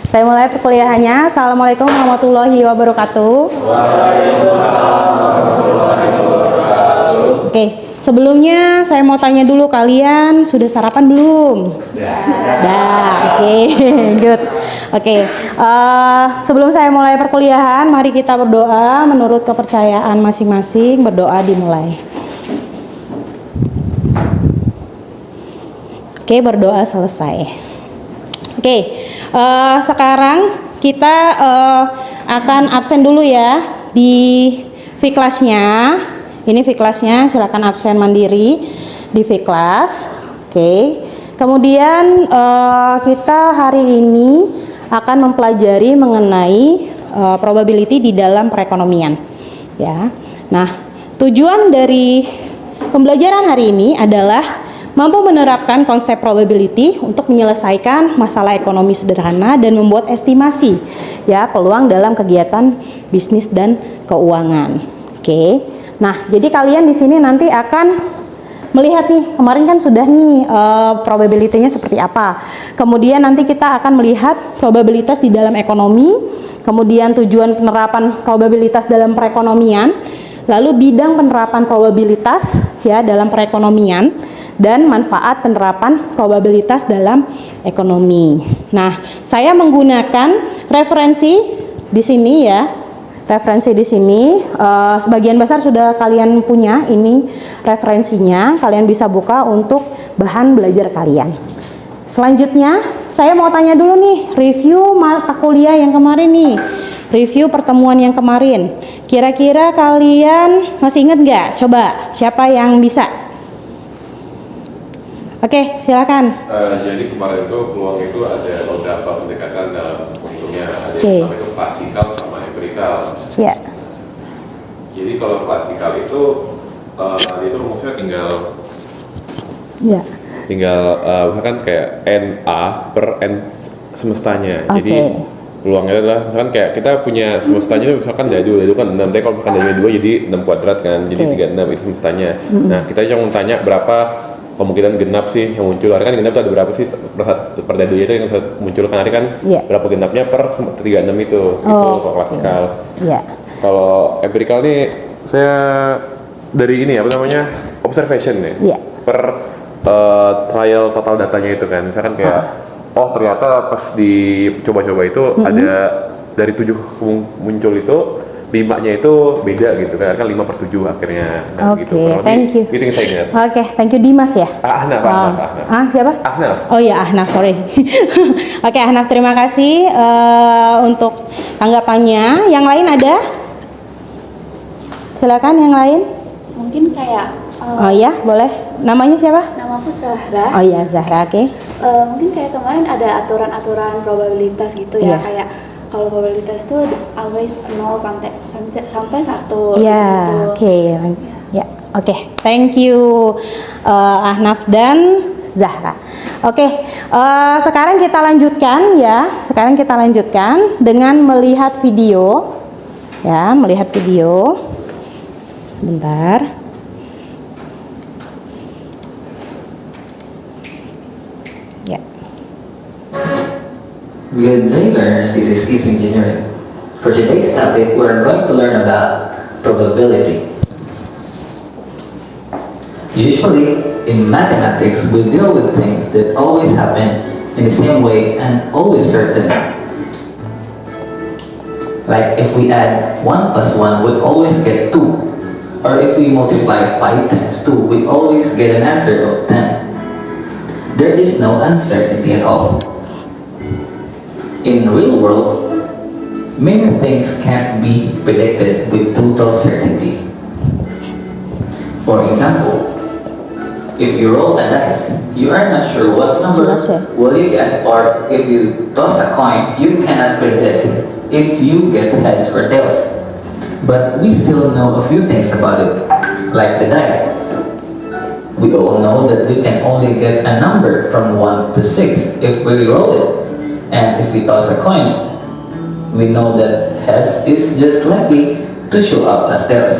Saya mulai perkuliahannya. Assalamualaikum warahmatullahi wabarakatuh. Waalaikumsalam warahmatullahi wabarakatuh. Oke, sebelumnya saya mau tanya dulu, kalian sudah sarapan belum? Dah, oke, good. Oke, sebelum saya mulai perkuliahan, mari kita berdoa menurut kepercayaan masing-masing. Berdoa dimulai. Oke, berdoa selesai. Oke, sekarang kita akan absen dulu ya di V-kelasnya. Ini V-kelasnya, silakan absen mandiri di V-kelas. Oke. Kemudian kita hari ini akan mempelajari mengenai probability di dalam perekonomian. Ya. Nah, tujuan dari pembelajaran hari ini adalah mampu menerapkan konsep probability untuk menyelesaikan masalah ekonomi sederhana dan membuat estimasi ya peluang dalam kegiatan bisnis dan keuangan. Oke. Nah, jadi kalian di sini nanti akan melihat nih, kemarin kan sudah nih probability-nya seperti apa. Kemudian nanti kita akan melihat probabilitas di dalam ekonomi, kemudian tujuan penerapan probabilitas dalam perekonomian, lalu bidang penerapan probabilitas ya dalam perekonomian, dan manfaat penerapan probabilitas dalam ekonomi. Nah, saya menggunakan referensi di sini ya. Referensi di sini sebagian besar sudah kalian punya ini referensinya. Kalian bisa buka untuk bahan belajar kalian. Selanjutnya, saya mau tanya dulu nih, review mata kuliah yang kemarin nih. Review pertemuan yang kemarin. Kira-kira kalian masih ingat nggak? Coba, siapa yang bisa? Oke, silakan. Jadi kemarin itu peluang itu ada beberapa pendekatan dalam bentuknya. Ada yang namanya itu klasikal sama empirikal. Ya. Jadi kalau klasikal itu rumusnya tinggal misalkan kayak NA per N semestanya. Jadi peluangnya adalah misalkan kayak kita punya semestanya misalkan dadu kan 6, tapi kalau misalkan dadu 2 jadi 6 kuadrat kan, jadi 36 itu semestanya. Nah, kita cuma tanya berapa kemungkinan genap sih yang muncul. Hari kan genap itu ada berapa sih per dadunya itu yang muncul kan hari kan berapa genapnya per 36 itu. Itu kalau klasikal. Kalau empirical nih saya dari ini apa namanya observation ya. Per trial total datanya itu kan. Misalkan kayak ternyata pas dicoba-coba itu ada dari 7 muncul itu 5-nya itu beda gitu kan 5/7 akhirnya. Nah, gitu. Thank you. Itu yang saya ingat. Thank you Dimas ya. Ahnaf. Siapa? Ahnaf. Oh ya, Ahnaf, sorry. Ahnaf, terima kasih untuk tanggapannya. Yang lain ada? Silakan yang lain. Mungkin kayak oh ya, boleh. Namanya siapa? Namaku Zahra. Oh ya, Zahra, oke. Mungkin kayak kemarin ada aturan-aturan probabilitas gitu ya, kayak kalau probabilitas itu always 0 sampai 1 oke. Oke, thank you Ahnaf dan Zahra. Oke, sekarang kita lanjutkan ya. Sekarang kita lanjutkan dengan melihat video. Ya, melihat video. Bentar. Ya. Good day learners, this is East Engineering. For today's topic, we're going to learn about probability. Usually, in mathematics, we deal with things that always happen in the same way and always certain. Like if we add 1 plus 1, we always get 2. Or if we multiply 5 times 2, we always get an answer of 10. There is no uncertainty at all. In the real world, many things can't be predicted with total certainty. For example, if you roll a dice, you are not sure what number will you get, or if you toss a coin, you cannot predict if you get heads or tails. But we still know a few things about it, like the dice. We all know that we can only get a number from 1 to 6 if we roll it. And if we toss a coin, we know that heads is just likely to show up as tails.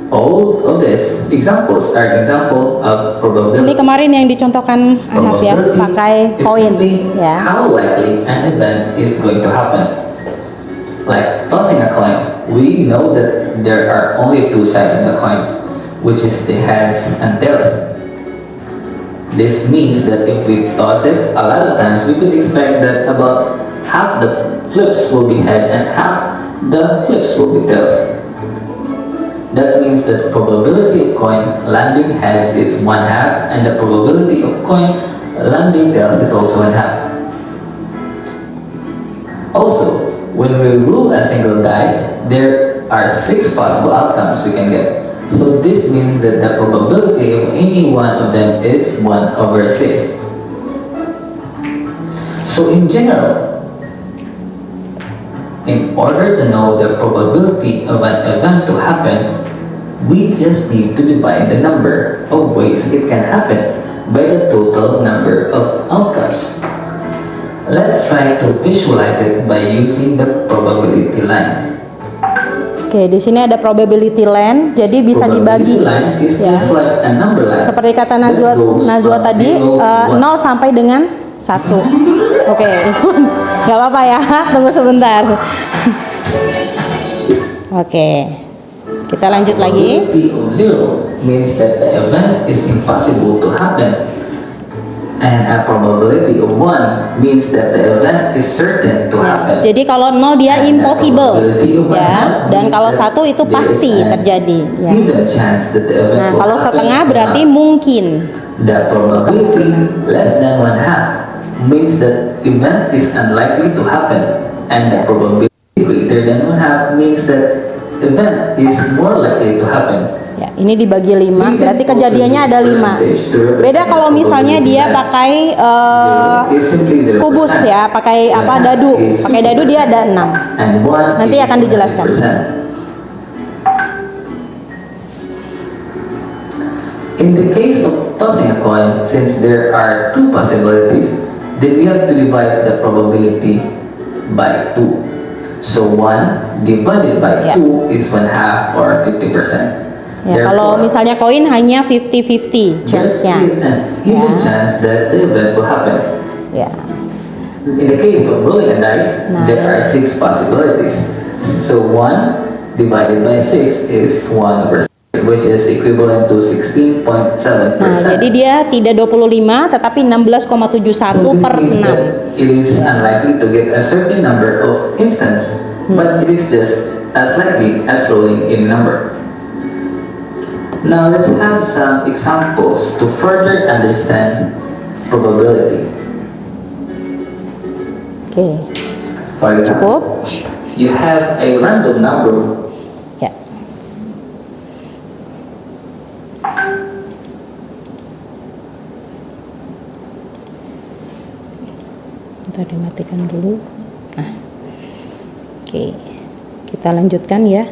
All of these examples are example of Ini probability. kemarin yang dicontohkan Ahnaf ya, Probability pakai is koin simply ya. how likely an event is going to happen. Like tossing a coin, we know that there are only two sides of the coin, which is the heads and tails. This means that if we toss it a lot of times, we could expect that about half the flips will be head and half the flips will be tails. That means that the probability of coin landing heads is 1/2 and the probability of coin landing tails is also 1/2. Also, when we roll a single dice, there are 6 possible outcomes we can get. So this means that the probability of any one of them is 1/6. So in general, in order to know the probability of an event to happen, we just need to divide the number of ways it can happen by the total number of outcomes. Let's try to visualize it by using the probability line. Oke, di sini ada probability line, jadi bisa dibagi. Probability line is Ya. just like a number line. Seperti kata Najwa, that goes Najwa from tadi 0 to 1. 0 sampai dengan 1. Oke, nggak apa-apa ya, tunggu sebentar. Oke, kita lanjut lagi. Probability of 0 means that the event is impossible to happen, and a probability of 1 means that the event is certain to happen. Jadi kalau 0 dia And the impossible probability of 1 ya, dan means kalau that 1 itu there pasti is a terjadi ya. given chance that the event Nah, will kalau happen setengah or berarti not. mungkin. The probability less than 1/2 means that event is unlikely to happen, and the probability greater than 1/2 means that event is more likely to happen. Ya, ini dibagi 5, berarti kejadiannya ada 5. Beda kalau misalnya dia pakai kubus ya, pakai apa dadu. Pakai dadu dia ada 6. And 1 Nanti is akan dijelaskan. 100%. In the case of tossing a coin, since there are 2 possibilities, then we have to divide the probability by 2. So 1 divided by Ya. 2 is 1/2 or 50%. Ya, kalau misalnya koin hanya 50-50 chance-nya. there is an even Ya. chance that the event will happen. Ya. In the case of rolling a dice, Nah, there ya. are 6 possibilities. So 1 divided by 6 is 1/6, which is equivalent to 16.7%. Nah, jadi dia tidak 25 tetapi 16,71 So this per means 6. that it is unlikely to get a certain number of instants, but it is just as likely as rolling in number. Now let's have some examples to further understand probability. Oke, For cukup. example, you have a random number. Ya. Kita dimatikan dulu. Nah, oke, kita lanjutkan ya.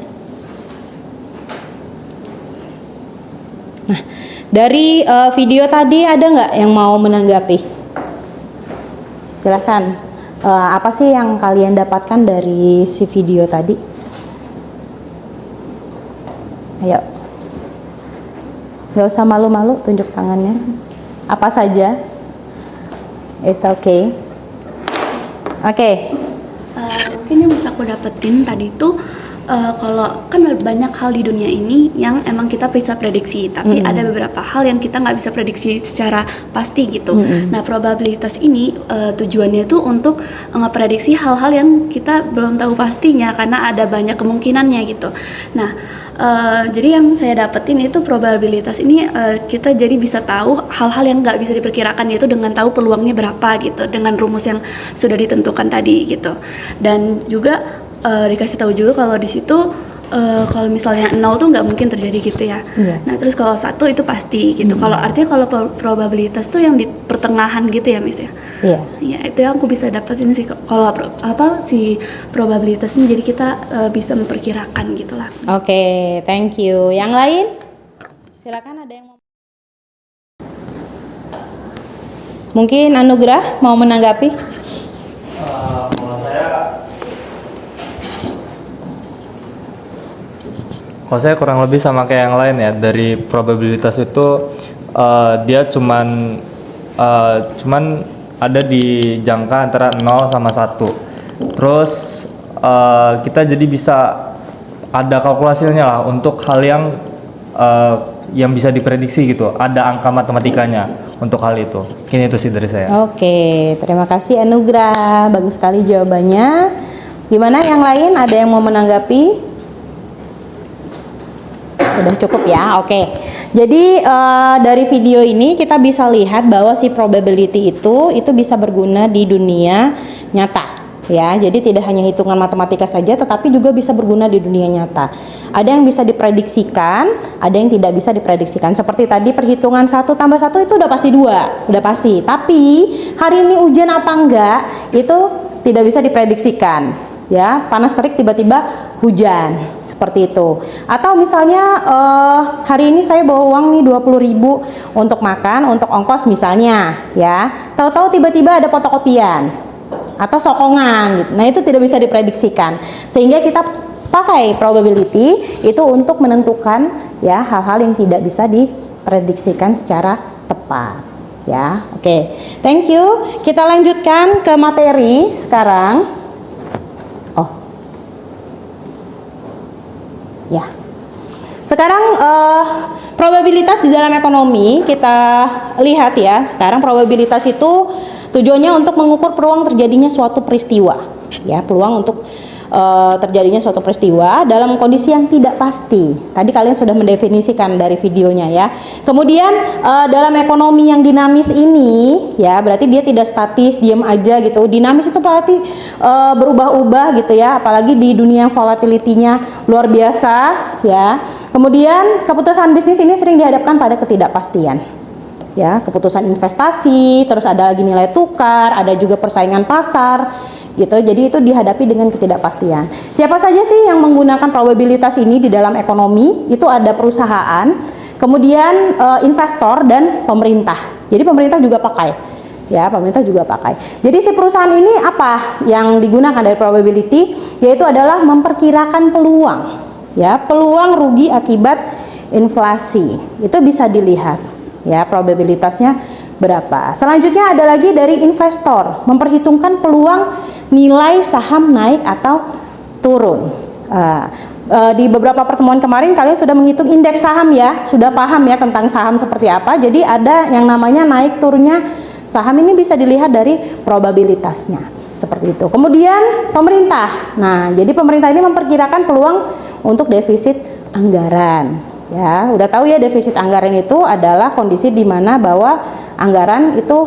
Nah, dari video tadi ada nggak yang mau menanggapi? Silakan. Apa sih yang kalian dapatkan dari si video tadi? Ayo. Nggak usah malu-malu, tunjuk tangannya. Apa saja? It's okay. Oke. Mungkin yang bisa aku dapetin tadi tuh kalau kan banyak hal di dunia ini yang emang kita bisa prediksi, tapi ada beberapa hal yang kita nggak bisa prediksi secara pasti gitu. Nah, probabilitas ini tujuannya tuh untuk ngeprediksi hal-hal yang kita belum tahu pastinya karena ada banyak kemungkinannya gitu. Nah, jadi yang saya dapetin itu probabilitas ini kita jadi bisa tahu hal-hal yang nggak bisa diperkirakan, yaitu dengan tahu peluangnya berapa gitu, dengan rumus yang sudah ditentukan tadi gitu. Dan juga dikasih tahu juga kalau di situ kalau misalnya 0 tuh nggak mungkin terjadi gitu ya. Iya. Nah, terus kalau 1 itu pasti gitu. Kalau artinya kalau probabilitas tuh yang di pertengahan gitu ya, Miss ya. Iya. Ya, itu yang aku bisa dapetin sih kalau si probabilitas ini, jadi kita bisa memperkirakan gitulah. Oke, thank you. Yang lain? Silakan, ada yang mau. Mungkin Anugrah mau menanggapi? Menurut saya Kalau saya kurang lebih sama kayak yang lain ya. Dari probabilitas itu dia cuman ada di jangka antara 0 sama 1. Terus kita jadi bisa ada kalkulasinya lah untuk hal yang bisa diprediksi gitu. Ada angka matematikanya untuk hal itu. Mungkin itu sih dari saya. Oke, terima kasih Anugrah. Bagus sekali jawabannya. Gimana yang lain? Ada yang mau menanggapi? Sudah cukup ya, oke. Jadi dari video ini kita bisa lihat bahwa si probability itu bisa berguna di dunia nyata, ya. Jadi tidak hanya hitungan matematika saja, tetapi juga bisa berguna di dunia nyata. Ada yang bisa diprediksikan, ada yang tidak bisa diprediksikan. Seperti tadi perhitungan 1 tambah 1 itu udah pasti 2, udah pasti. Tapi hari ini hujan apa enggak itu tidak bisa diprediksikan, ya. Panas terik tiba-tiba hujan. Seperti itu. Atau misalnya hari ini saya bawa uang nih 20.000 untuk makan, untuk ongkos misalnya, ya. Tahu-tahu tiba-tiba ada fotokopian atau sokongan gitu. Nah, itu tidak bisa diprediksikan. Sehingga kita pakai probability itu untuk menentukan ya hal-hal yang tidak bisa diprediksikan secara tepat, ya. Oke. Thank you. Kita lanjutkan ke materi sekarang. Ya, sekarang probabilitas di dalam ekonomi kita lihat ya. Sekarang probabilitas itu tujuannya untuk mengukur peluang terjadinya suatu peristiwa, ya, peluang untuk terjadinya suatu peristiwa dalam kondisi yang tidak pasti. Tadi kalian sudah mendefinisikan dari videonya ya. Kemudian dalam ekonomi yang dinamis ini ya, berarti dia tidak statis, diam aja gitu. Dinamis itu berarti berubah-ubah gitu ya, apalagi di dunia yang volatility-nya luar biasa ya. Kemudian keputusan bisnis ini sering dihadapkan pada ketidakpastian. Ya, keputusan investasi, terus ada lagi nilai tukar, ada juga persaingan pasar gitu. Jadi itu dihadapi dengan ketidakpastian. Siapa saja sih yang menggunakan probabilitas ini di dalam ekonomi? Itu ada perusahaan, kemudian investor dan pemerintah. Jadi pemerintah juga pakai. Ya, pemerintah juga pakai. Jadi si perusahaan ini apa yang digunakan dari probability? Yaitu adalah memperkirakan peluang. Ya, peluang rugi akibat inflasi. Itu bisa dilihat. Ya, probabilitasnya berapa. Selanjutnya ada lagi dari investor, memperhitungkan peluang nilai saham naik atau turun. Di beberapa pertemuan kemarin kalian sudah menghitung indeks saham ya, sudah paham ya tentang saham seperti apa. Jadi ada yang namanya naik turunnya saham, ini bisa dilihat dari probabilitasnya seperti itu. Kemudian pemerintah. Nah, jadi pemerintah ini memperkirakan peluang untuk defisit anggaran. Ya, udah tahu ya, defisit anggaran itu adalah kondisi di mana bahwa anggaran itu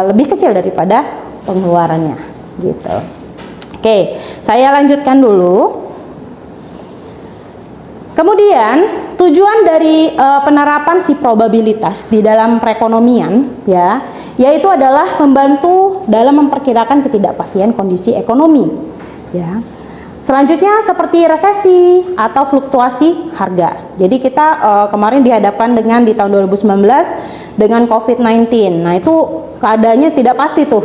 lebih kecil daripada pengeluarannya, gitu. Oke, saya lanjutkan dulu. Kemudian tujuan dari penerapan si probabilitas di dalam perekonomian, ya, yaitu adalah membantu dalam memperkirakan ketidakpastian kondisi ekonomi, ya. Selanjutnya seperti resesi atau fluktuasi harga. Jadi kita kemarin dihadapkan dengan di tahun 2019 dengan COVID-19. Nah, itu keadaannya tidak pasti tuh.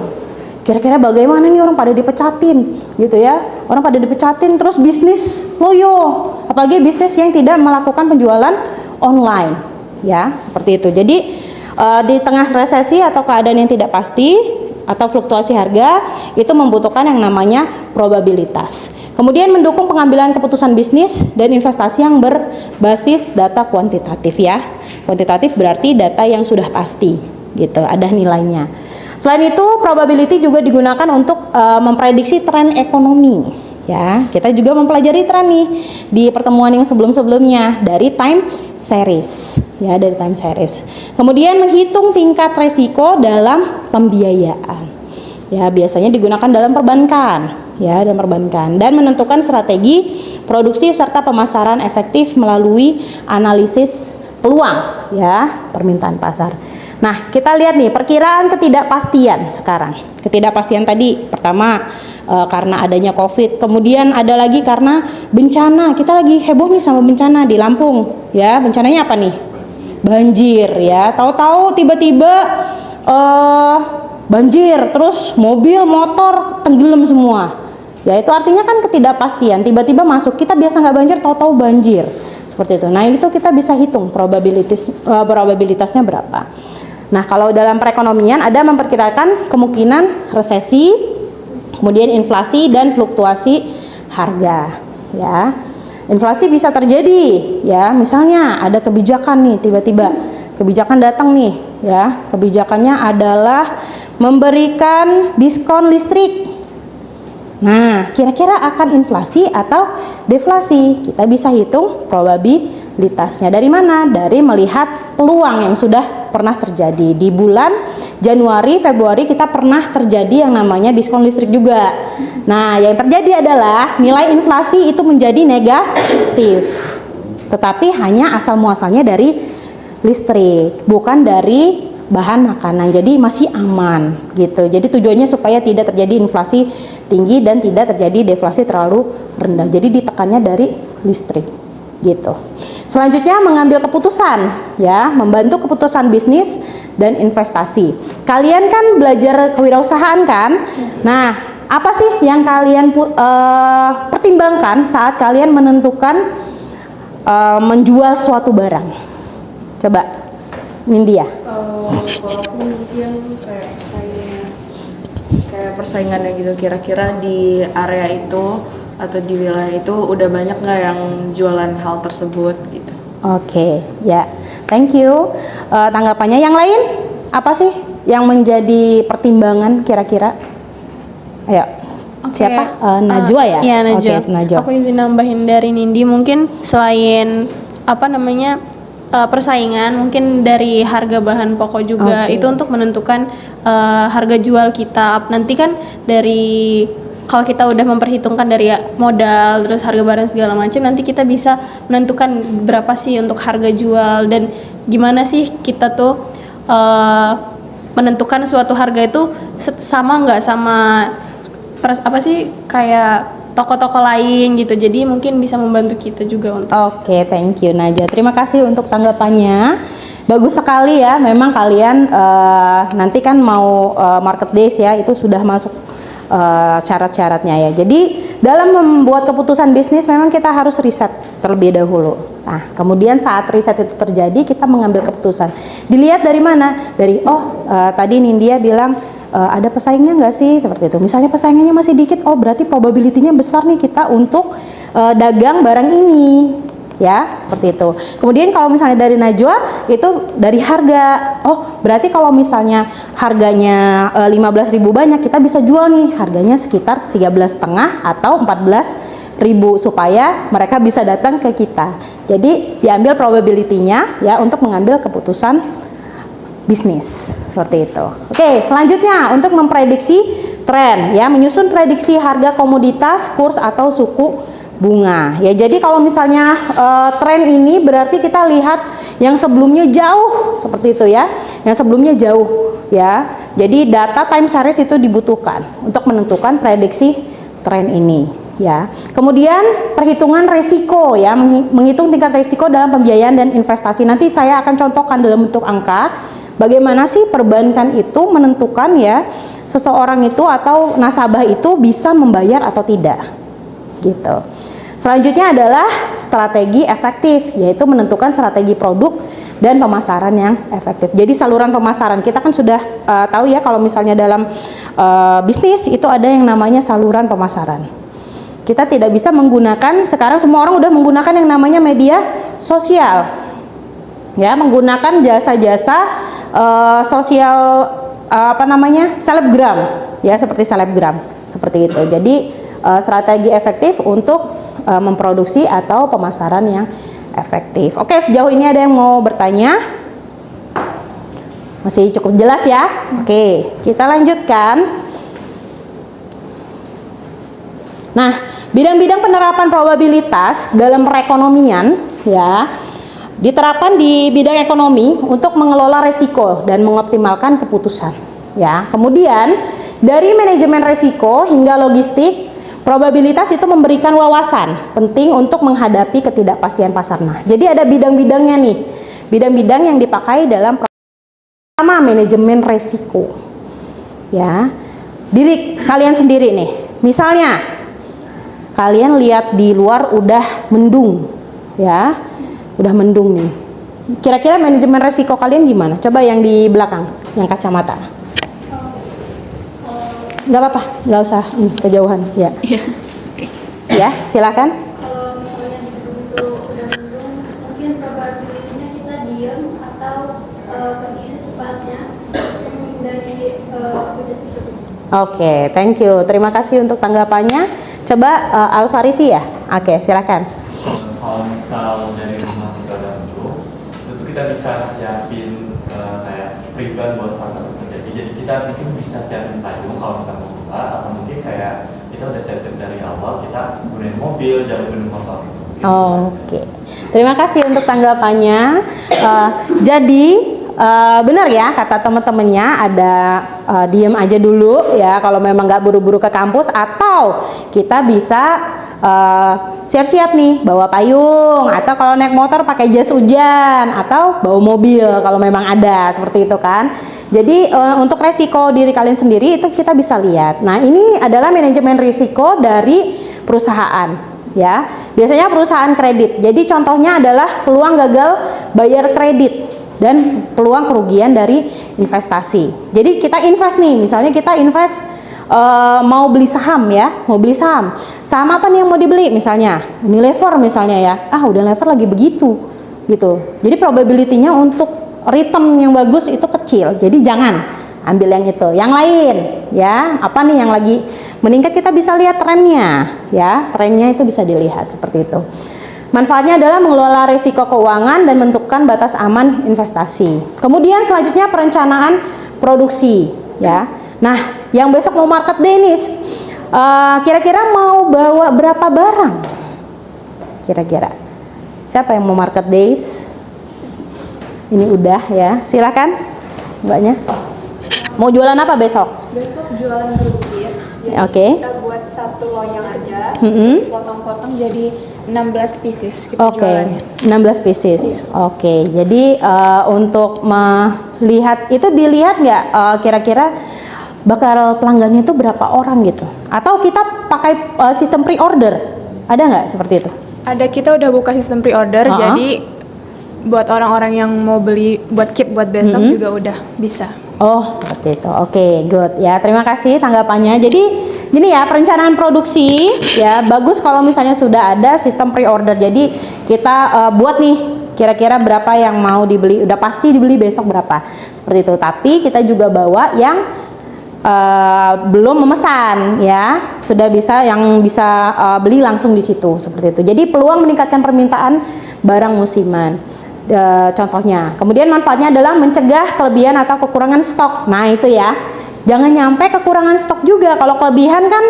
Kira-kira bagaimana nih, orang pada dipecatin gitu ya. Orang pada dipecatin, terus bisnis loyo. Apalagi bisnis yang tidak melakukan penjualan online, ya, seperti itu. Jadi di tengah resesi atau keadaan yang tidak pasti atau fluktuasi harga, itu membutuhkan yang namanya probabilitas. Kemudian mendukung pengambilan keputusan bisnis dan investasi yang berbasis data kuantitatif ya. Kuantitatif berarti data yang sudah pasti gitu, ada nilainya. Selain itu, probability juga digunakan untuk memprediksi tren ekonomi ya. Kita juga mempelajari tren nih di pertemuan yang sebelum-sebelumnya dari time series ya, dari time series. Kemudian menghitung tingkat resiko dalam pembiayaan. Ya, biasanya digunakan dalam perbankan. Ya, dan perbankan, dan menentukan strategi produksi serta pemasaran efektif melalui analisis peluang ya, permintaan pasar. Nah, kita lihat nih perkiraan ketidakpastian sekarang. Ketidakpastian tadi pertama karena adanya COVID, kemudian ada lagi karena bencana. Kita lagi heboh nih sama bencana di Lampung ya. Bencananya apa nih? Banjir ya. Tahu-tahu tiba-tiba banjir, terus mobil motor tenggelam semua. Ya itu artinya kan ketidakpastian, tiba-tiba masuk, kita biasa nggak banjir, tahu-tahu banjir. Seperti itu. Nah, itu kita bisa hitung probabilitasnya berapa. Nah, kalau dalam perekonomian ada memperkirakan kemungkinan resesi, kemudian inflasi dan fluktuasi harga, ya. Inflasi bisa terjadi, ya. Misalnya ada kebijakan nih, tiba-tiba kebijakan datang nih, ya. Kebijakannya adalah memberikan diskon listrik. Nah, kira-kira akan inflasi atau deflasi? Kita bisa hitung probabilitasnya. Dari mana? Dari melihat peluang yang sudah pernah terjadi. Di bulan Januari, Februari kita pernah terjadi yang namanya diskon listrik juga. Nah, yang terjadi adalah nilai inflasi itu menjadi negatif. Tetapi hanya asal muasalnya dari listrik, bukan dari bahan makanan, jadi masih aman gitu. Jadi tujuannya supaya tidak terjadi inflasi tinggi dan tidak terjadi deflasi terlalu rendah. Jadi ditekannya dari listrik gitu. Selanjutnya mengambil keputusan, ya, membantu keputusan bisnis dan investasi. Kalian kan belajar kewirausahaan kan? Nah, apa sih yang kalian pertimbangkan saat kalian menentukan menjual suatu barang? Coba, Nindya. Kalau aku mungkin kayak persaingannya gitu, kira-kira di area itu atau di wilayah itu udah banyak nggak yang jualan hal tersebut gitu. Oke, ya, thank you. Tanggapannya yang lain apa sih yang menjadi pertimbangan kira-kira? Ayo, Oke, siapa? Najwa ya? Iya, Najwa. Oke, Najwa. Aku izin nambahin dari Nindi, mungkin selain persaingan, mungkin dari harga bahan pokok juga. Oke. Itu untuk menentukan harga jual kita. Nanti kan dari kalau kita udah memperhitungkan dari modal, terus harga barang segala macam, nanti kita bisa menentukan berapa sih untuk harga jual dan gimana sih kita tuh menentukan suatu harga itu sama nggak sama kayak toko-toko lain gitu. Jadi mungkin bisa membantu kita juga untuk Oke, thank you Najwa. Terima kasih untuk tanggapannya. Bagus sekali ya. Memang kalian nanti kan mau market days ya, itu sudah masuk syarat-syaratnya ya. Jadi dalam membuat keputusan bisnis memang kita harus riset terlebih dahulu. Nah, kemudian saat riset itu terjadi kita mengambil keputusan. Dilihat dari mana? Dari tadi Nindya bilang ada pesaingnya nggak sih, seperti itu. Misalnya pesaingannya masih dikit, berarti probability-nya besar nih kita untuk dagang barang ini, ya, seperti itu. Kemudian kalau misalnya dari Najwa itu dari harga, berarti kalau misalnya harganya 15.000 banyak, kita bisa jual nih harganya sekitar 13,5 atau 14.000 supaya mereka bisa datang ke kita. Jadi diambil probability-nya ya untuk mengambil keputusan bisnis seperti itu. Oke, selanjutnya untuk memprediksi tren ya, menyusun prediksi harga komoditas, kurs atau suku bunga ya. Jadi kalau misalnya tren ini berarti kita lihat yang sebelumnya jauh seperti itu ya, yang sebelumnya jauh ya. Jadi data time series itu dibutuhkan untuk menentukan prediksi tren ini ya. Kemudian perhitungan resiko ya, menghitung tingkat resiko dalam pembiayaan dan investasi. Nanti saya akan contohkan dalam bentuk angka bagaimana sih perbankan itu menentukan ya seseorang itu atau nasabah itu bisa membayar atau tidak gitu. Selanjutnya adalah strategi efektif, yaitu menentukan strategi produk dan pemasaran yang efektif. Jadi saluran pemasaran kita kan sudah tahu ya, kalau misalnya dalam bisnis itu ada yang namanya saluran pemasaran. Kita tidak bisa menggunakan, sekarang semua orang udah menggunakan yang namanya media sosial ya, menggunakan jasa-jasa sosial selebgram ya, seperti selebgram seperti itu. Jadi strategi efektif untuk memproduksi atau pemasaran yang efektif. Oke, sejauh ini ada yang mau bertanya? Masih cukup jelas ya? Oke, kita lanjutkan. Nah, bidang-bidang penerapan probabilitas dalam perekonomian ya diterapkan di bidang ekonomi untuk mengelola resiko dan mengoptimalkan keputusan ya. Kemudian dari manajemen resiko hingga logistik, probabilitas itu memberikan wawasan penting untuk menghadapi ketidakpastian pasar. Nah, jadi ada bidang-bidangnya nih, bidang-bidang yang dipakai dalam pertama manajemen resiko ya. Diri kalian sendiri nih, misalnya kalian lihat di luar udah mendung, ya, udah mendung nih. Kira-kira manajemen resiko kalian gimana? Coba yang di belakang, yang kacamata. Nggak apa-apa, nggak usah kejauhan, ya. Iya. Ya, silakan. Kalau misalnya di gedung itu udah mendung, mungkin probabilitasnya kita diam atau pergi secepatnya untuk menghindari hujan tersebut. Oke, thank you. Terima kasih untuk tanggapannya. Coba Alfarisi ya. Oke, silakan. Kalau misal dari rumah kita udah mendung, itu kita bisa siapin kayak prevent buat hal tersebut terjadi. Jadi kita mungkin bisa siapin payung kalau misalnya mau keluar, atau mungkin kayak kita udah siap-siap dari awal, kita gunain mobil, jangan gunain motor. Oke, terima kasih untuk tanggapannya. Jadi benar ya kata teman-temannya, ada diem aja dulu ya kalau memang nggak buru-buru ke kampus, atau kita bisa siap-siap nih bawa payung, atau kalau naik motor pakai jas hujan, atau bawa mobil kalau memang ada, seperti itu kan. Jadi untuk resiko diri kalian sendiri itu kita bisa lihat. Nah, ini adalah manajemen risiko dari perusahaan ya. Biasanya perusahaan kredit. Jadi contohnya adalah peluang gagal bayar kredit dan peluang kerugian dari investasi. Jadi kita invest nih, misalnya kita invest mau beli saham ya, mau beli saham. Saham apa nih yang mau dibeli? Misalnya Unilever misalnya ya. Unilever lagi begitu gitu. Jadi probability-nya untuk return yang bagus itu kecil. Jadi jangan ambil yang itu. Yang lain ya, apa nih yang lagi meningkat, kita bisa lihat trennya ya. Trennya itu bisa dilihat seperti itu. Manfaatnya adalah mengelola risiko keuangan dan menentukan batas aman investasi. Kemudian selanjutnya perencanaan produksi ya. Nah, yang besok mau market day nih, kira-kira mau bawa berapa barang? Kira-kira siapa yang mau market days? Ini udah ya, silakan mbaknya. Mau jualan apa besok? Besok jualan gerukis. Oke. Kita buat satu loyang aja, Mm-mm. potong-potong jadi 16 pieces kita Oke, jualannya. 16 pieces. Oke, jadi untuk melihat itu, dilihat nggak kira-kira bakal pelanggannya itu berapa orang gitu? Atau kita pakai sistem pre-order? Ada nggak seperti itu? Ada, kita udah buka sistem pre-order, jadi buat orang-orang yang mau beli buat keep buat besok juga udah bisa. Oh, seperti itu. Oke, good ya. Terima kasih tanggapannya. Jadi gini ya, perencanaan produksi ya bagus kalau misalnya sudah ada sistem pre-order. Jadi kita buat nih kira-kira berapa yang mau dibeli, udah pasti dibeli besok berapa. Seperti itu. Tapi kita juga bawa yang belum memesan ya, sudah bisa yang bisa beli langsung di situ seperti itu. Jadi peluang meningkatkan permintaan barang musiman. Contohnya, kemudian manfaatnya adalah mencegah kelebihan atau kekurangan stok. Nah itu ya, jangan nyampe kekurangan stok juga. Kalau kelebihan kan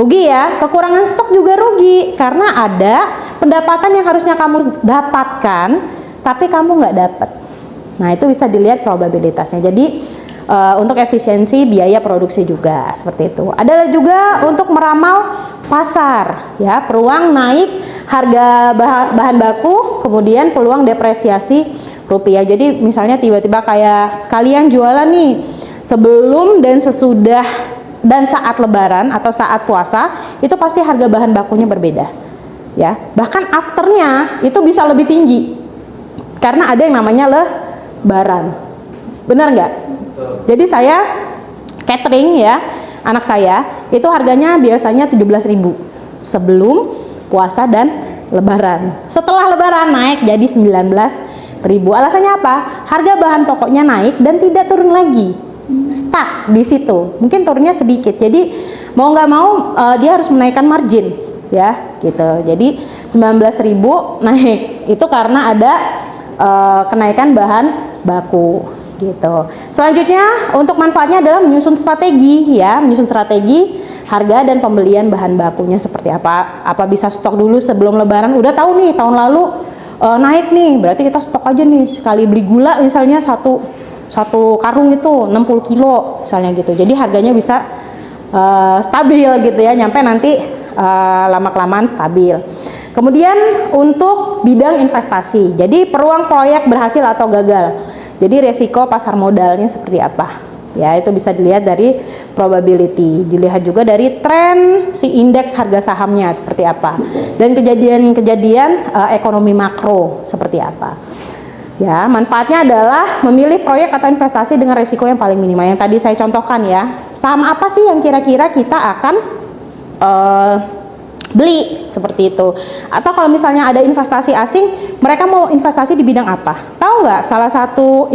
rugi ya, kekurangan stok juga rugi karena ada pendapatan yang harusnya kamu dapatkan tapi kamu nggak dapat. Nah itu bisa dilihat probabilitasnya. Jadi untuk efisiensi biaya produksi juga seperti itu. Ada juga untuk meramal pasar ya, peluang naik harga bahan baku, kemudian peluang depresiasi rupiah. Jadi misalnya tiba-tiba kayak kalian jualan nih sebelum dan sesudah dan saat lebaran atau saat puasa, itu pasti harga bahan bakunya berbeda ya. Bahkan afternya itu bisa lebih tinggi karena ada yang namanya lebaran. Benar nggak? Jadi saya catering ya, anak saya itu harganya biasanya 17.000 sebelum puasa dan lebaran. Setelah lebaran naik jadi 19.000. Alasannya apa? Harga bahan pokoknya naik dan tidak turun lagi. Stuck di situ. Mungkin turunnya sedikit. Jadi mau nggak mau dia harus menaikkan margin ya, gitu. Jadi 19.000 naik. Itu karena ada kenaikan bahan baku. Gitu. Selanjutnya untuk manfaatnya adalah menyusun strategi ya, menyusun strategi harga dan pembelian bahan bakunya seperti apa. Apa bisa stok dulu sebelum lebaran, udah tahu nih tahun lalu naik nih, berarti kita stok aja nih, sekali beli gula misalnya satu karung itu 60 kilo misalnya gitu. Jadi harganya bisa stabil gitu ya, nyampe nanti lama-kelamaan stabil. Kemudian untuk bidang investasi, jadi peluang proyek berhasil atau gagal. Jadi resiko pasar modalnya seperti apa? Ya, itu bisa dilihat dari probability. Dilihat juga dari tren si indeks harga sahamnya seperti apa, dan kejadian-kejadian ekonomi makro seperti apa. Ya, manfaatnya adalah memilih proyek atau investasi dengan risiko yang paling minimal. Yang tadi saya contohkan ya, saham apa sih yang kira-kira kita akan beli seperti itu. Atau kalau misalnya ada investasi asing, mereka mau investasi di bidang apa? Tahu nggak salah satu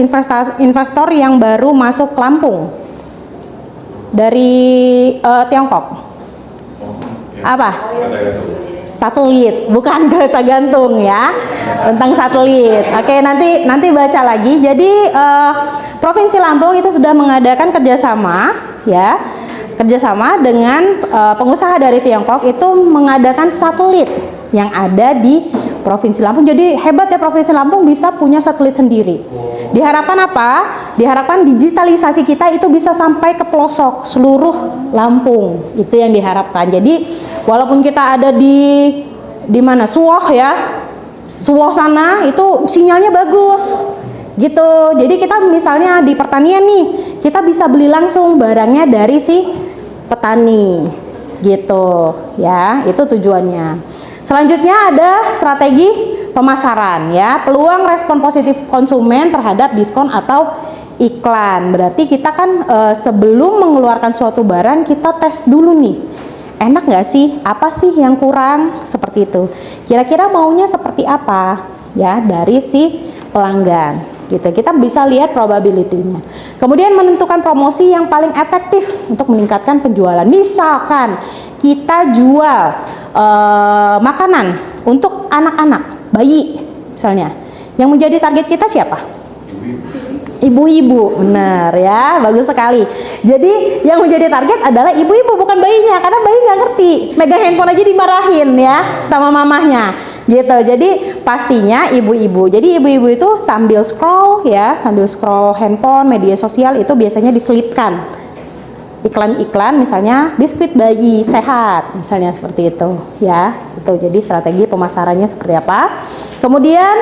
investor yang baru masuk Lampung dari Tiongkok? Apa? Satelit, bukan kereta gantung ya, tentang satelit. Oke, nanti baca lagi. Jadi Provinsi Lampung itu sudah mengadakan kerjasama ya, kerjasama dengan pengusaha dari Tiongkok itu mengadakan satelit yang ada di Provinsi Lampung. Jadi hebat ya, Provinsi Lampung bisa punya satelit sendiri. Diharapkan apa? Diharapkan digitalisasi kita itu bisa sampai ke pelosok seluruh Lampung. Itu yang diharapkan. Jadi walaupun kita ada di mana? Suwoh ya. Suwoh sana itu sinyalnya bagus. Gitu. Jadi kita misalnya di pertanian nih, kita bisa beli langsung barangnya dari si petani. Gitu ya. Itu tujuannya. Selanjutnya ada strategi pemasaran ya, peluang respon positif konsumen terhadap diskon atau iklan. Berarti kita kan sebelum mengeluarkan suatu barang kita tes dulu nih, enak nggak sih, apa sih yang kurang, seperti itu. Kira-kira maunya seperti apa ya dari si pelanggan gitu. Kita bisa lihat probability-nya. Kemudian menentukan promosi yang paling efektif untuk meningkatkan penjualan. Misalkan kita jual makanan untuk anak-anak, bayi misalnya, yang menjadi target kita siapa? Ibu-ibu, benar ya, bagus sekali. Jadi yang menjadi target adalah ibu-ibu, bukan bayinya, karena bayi nggak ngerti, megang handphone aja dimarahin ya sama mamahnya, gitu. Jadi pastinya ibu-ibu. Jadi ibu-ibu itu sambil scroll ya, sambil scroll handphone, media sosial itu biasanya diselipkan iklan-iklan, misalnya biskuit bayi sehat, misalnya seperti itu ya. Itu jadi strategi pemasarannya seperti apa. Kemudian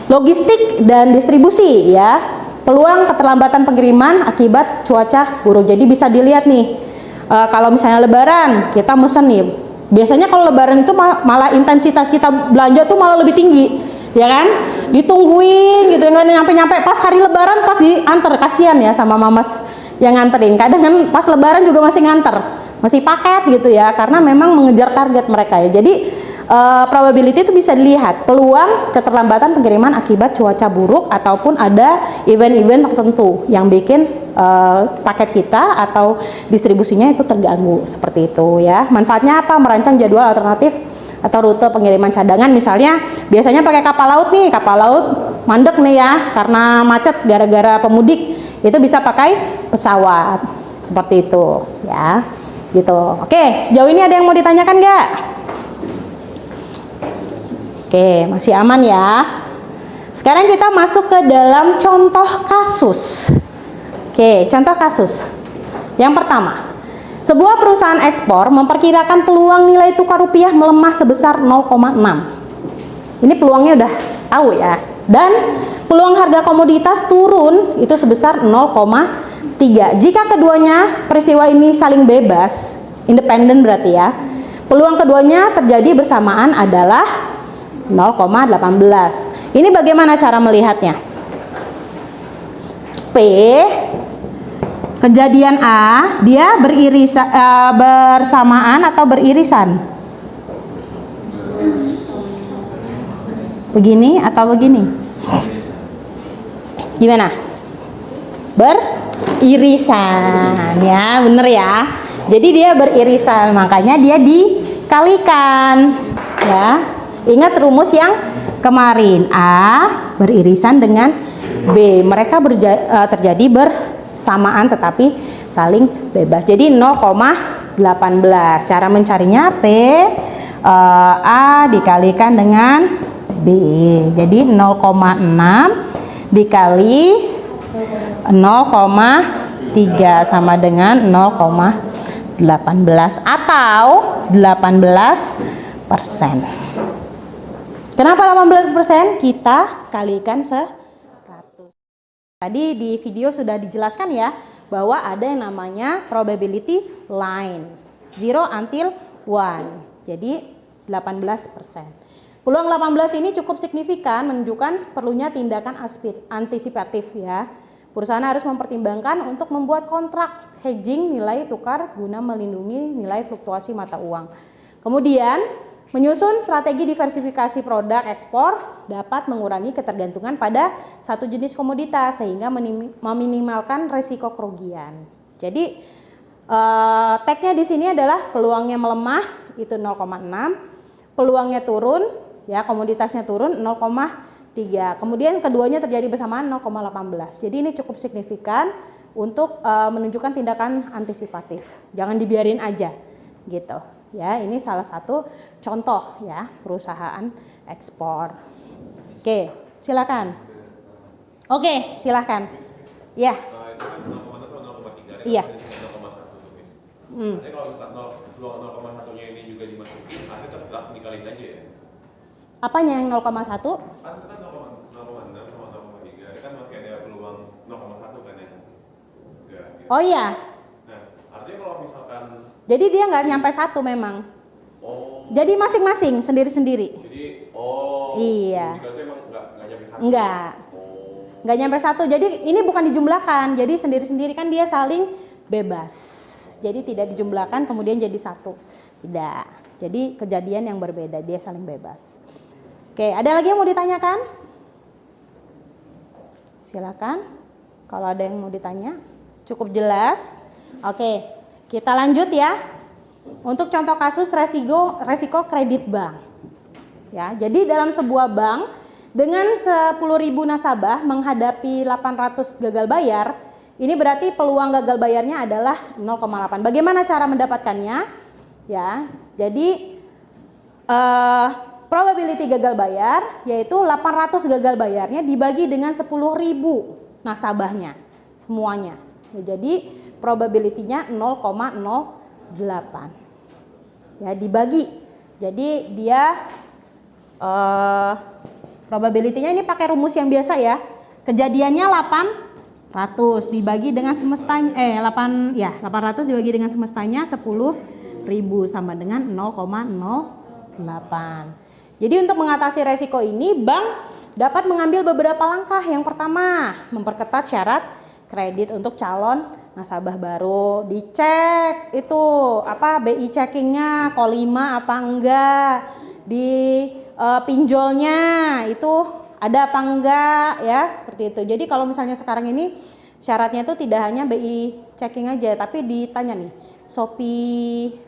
logistik dan distribusi ya, peluang keterlambatan pengiriman akibat cuaca buruk. Jadi bisa dilihat nih, kalau misalnya lebaran kita mesen nih, biasanya kalau lebaran itu malah intensitas kita belanja tuh malah lebih tinggi ya kan, ditungguin gitu, nggak nyampe-nyampe pas hari lebaran, pas diantar, kasihan ya sama mamas yang nganterin. Kadang kan pas lebaran juga masih nganter, masih paket gitu ya, karena memang mengejar target mereka ya. Jadi probability itu bisa dilihat, peluang keterlambatan pengiriman akibat cuaca buruk ataupun ada event-event tertentu yang bikin paket kita atau distribusinya itu terganggu, seperti itu ya. Manfaatnya apa? Merancang jadwal alternatif atau rute pengiriman cadangan. Misalnya biasanya pakai kapal laut nih, kapal laut mandek nih ya karena macet gara-gara pemudik, itu bisa pakai pesawat seperti itu ya, gitu. Oke, sejauh ini ada yang mau ditanyakan nggak? Oke, masih aman ya. Sekarang kita masuk ke dalam contoh kasus. Oke, contoh kasus yang pertama, sebuah perusahaan ekspor memperkirakan peluang nilai tukar rupiah melemah sebesar 0,6. Ini peluangnya udah tahu ya. Dan peluang harga komoditas turun itu sebesar 0,3. Jika keduanya peristiwa ini saling bebas, independen berarti ya, peluang keduanya terjadi bersamaan adalah 0,18. Ini bagaimana cara melihatnya? P, kejadian A, dia bersamaan atau beririsan? Begini atau begini? Gimana? Beririsan ya, bener ya. Jadi dia beririsan, makanya dia dikalikan ya. Ingat rumus yang kemarin, A beririsan dengan B, mereka terjadi bersamaan tetapi saling bebas. Jadi 0,18. Cara mencarinya P A dikalikan dengan B. Jadi 0,6 dikali 0,3 sama dengan 0,18 atau 18%. Kenapa 18%? Kita kalikan 100. Tadi di video sudah dijelaskan ya, bahwa ada yang namanya probability line 0 until 1. Jadi 18%. Peluang 18 ini cukup signifikan menunjukkan perlunya tindakan antisipatif ya. Perusahaan harus mempertimbangkan untuk membuat kontrak hedging nilai tukar guna melindungi nilai fluktuasi mata uang. Kemudian, menyusun strategi diversifikasi produk ekspor dapat mengurangi ketergantungan pada satu jenis komoditas sehingga meminimalkan risiko kerugian. Jadi, tagnya di sini adalah peluangnya melemah itu 0,6, peluangnya turun ya, komoditasnya turun 0,3. Kemudian keduanya terjadi bersamaan 0,18. Jadi ini cukup signifikan untuk menunjukkan tindakan antisipatif. Jangan dibiarin aja gitu. Ya, ini salah satu contoh ya perusahaan ekspor. Oke, silakan. Oke, silakan. Ya. Itu kan 0,1 sama 0,3. Iya. 0,1 tuh, Miss. Jadi kalau peluang 0,1-nya ini juga dimasukin, akhirnya tetap langsung dikaliin aja ya. Apanya yang 0,1? Kan itu kan 0,6 sama 0,3. Ini kan masih ada peluang 0,1 kan yang enggak. Gitu. Oh iya. Nah, artinya kalau misalkan Jadi dia nggak nyampe 1 memang. Jadi masing-masing sendiri-sendiri. Jadi Iya. Jika itu emang nggak nyampe 1. Enggak. Nggak nyampe 1. Jadi ini bukan dijumlahkan. Jadi sendiri-sendiri kan dia saling bebas. Jadi tidak dijumlahkan kemudian jadi 1. Tidak. Jadi kejadian yang berbeda, dia saling bebas. Oke, ada lagi yang mau ditanyakan? Silakan. Kalau ada yang mau ditanya, cukup jelas. Oke, kita lanjut ya. Untuk contoh kasus resiko kredit bank. Ya, jadi dalam sebuah bank dengan 10.000 nasabah menghadapi 800 gagal bayar, ini berarti peluang gagal bayarnya adalah 0,8. Bagaimana cara mendapatkannya? Ya, jadi probability gagal bayar yaitu 800 gagal bayarnya dibagi dengan 10.000 nasabahnya semuanya. Ya, jadi probability-nya 0,08. Ya, dibagi. Jadi dia probability-nya ini pakai rumus yang biasa ya. Kejadiannya 800 dibagi dengan semestanya 800 dibagi dengan semestanya 10.000 sama dengan 0,08. Jadi untuk mengatasi resiko ini bank dapat mengambil beberapa langkah. Yang pertama, memperketat syarat kredit untuk calon nasabah baru. Dicek itu BI checkingnya Kolima apa enggak, di pinjolnya itu ada apa enggak ya, seperti itu. Jadi kalau misalnya sekarang ini syaratnya itu tidak hanya BI checking aja, tapi ditanya nih Shopee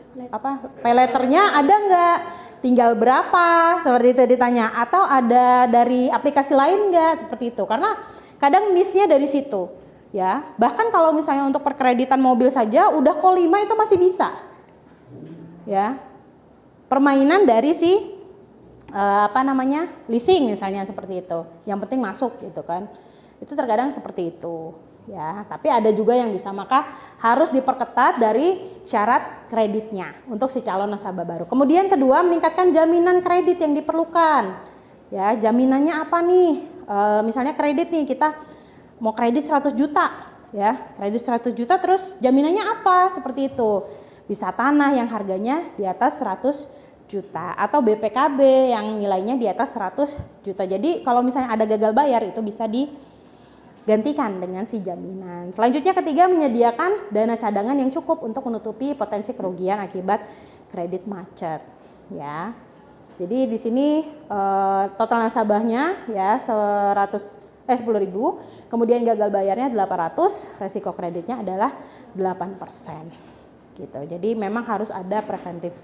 pay letternya ada enggak, tinggal berapa, seperti itu ditanya, atau ada dari aplikasi lain enggak, seperti itu. Karena kadang miss-nya dari situ ya. Bahkan kalau misalnya untuk perkreditan mobil saja udah Kolima itu masih bisa ya, permainan dari si leasing misalnya, seperti itu. Yang penting masuk gitu kan. Itu terkadang seperti itu ya. Tapi ada juga yang bisa, maka harus diperketat dari syarat kreditnya untuk si calon nasabah baru. Kemudian kedua, meningkatkan jaminan kredit yang diperlukan. Ya, jaminannya apa nih? Misalnya kredit nih, kita mau kredit 100 juta ya. Kredit 100 juta terus jaminannya apa? Seperti itu. Bisa tanah yang harganya di atas 100 juta atau BPKB yang nilainya di atas 100 juta. Jadi kalau misalnya ada gagal bayar itu bisa digantikan dengan si jaminan. Selanjutnya ketiga, menyediakan dana cadangan yang cukup untuk menutupi potensi kerugian akibat kredit macet ya. Jadi di sini total nasabahnya ya 10.000, kemudian gagal bayarnya 800, resiko kreditnya adalah 8% gitu. Jadi memang harus ada preventif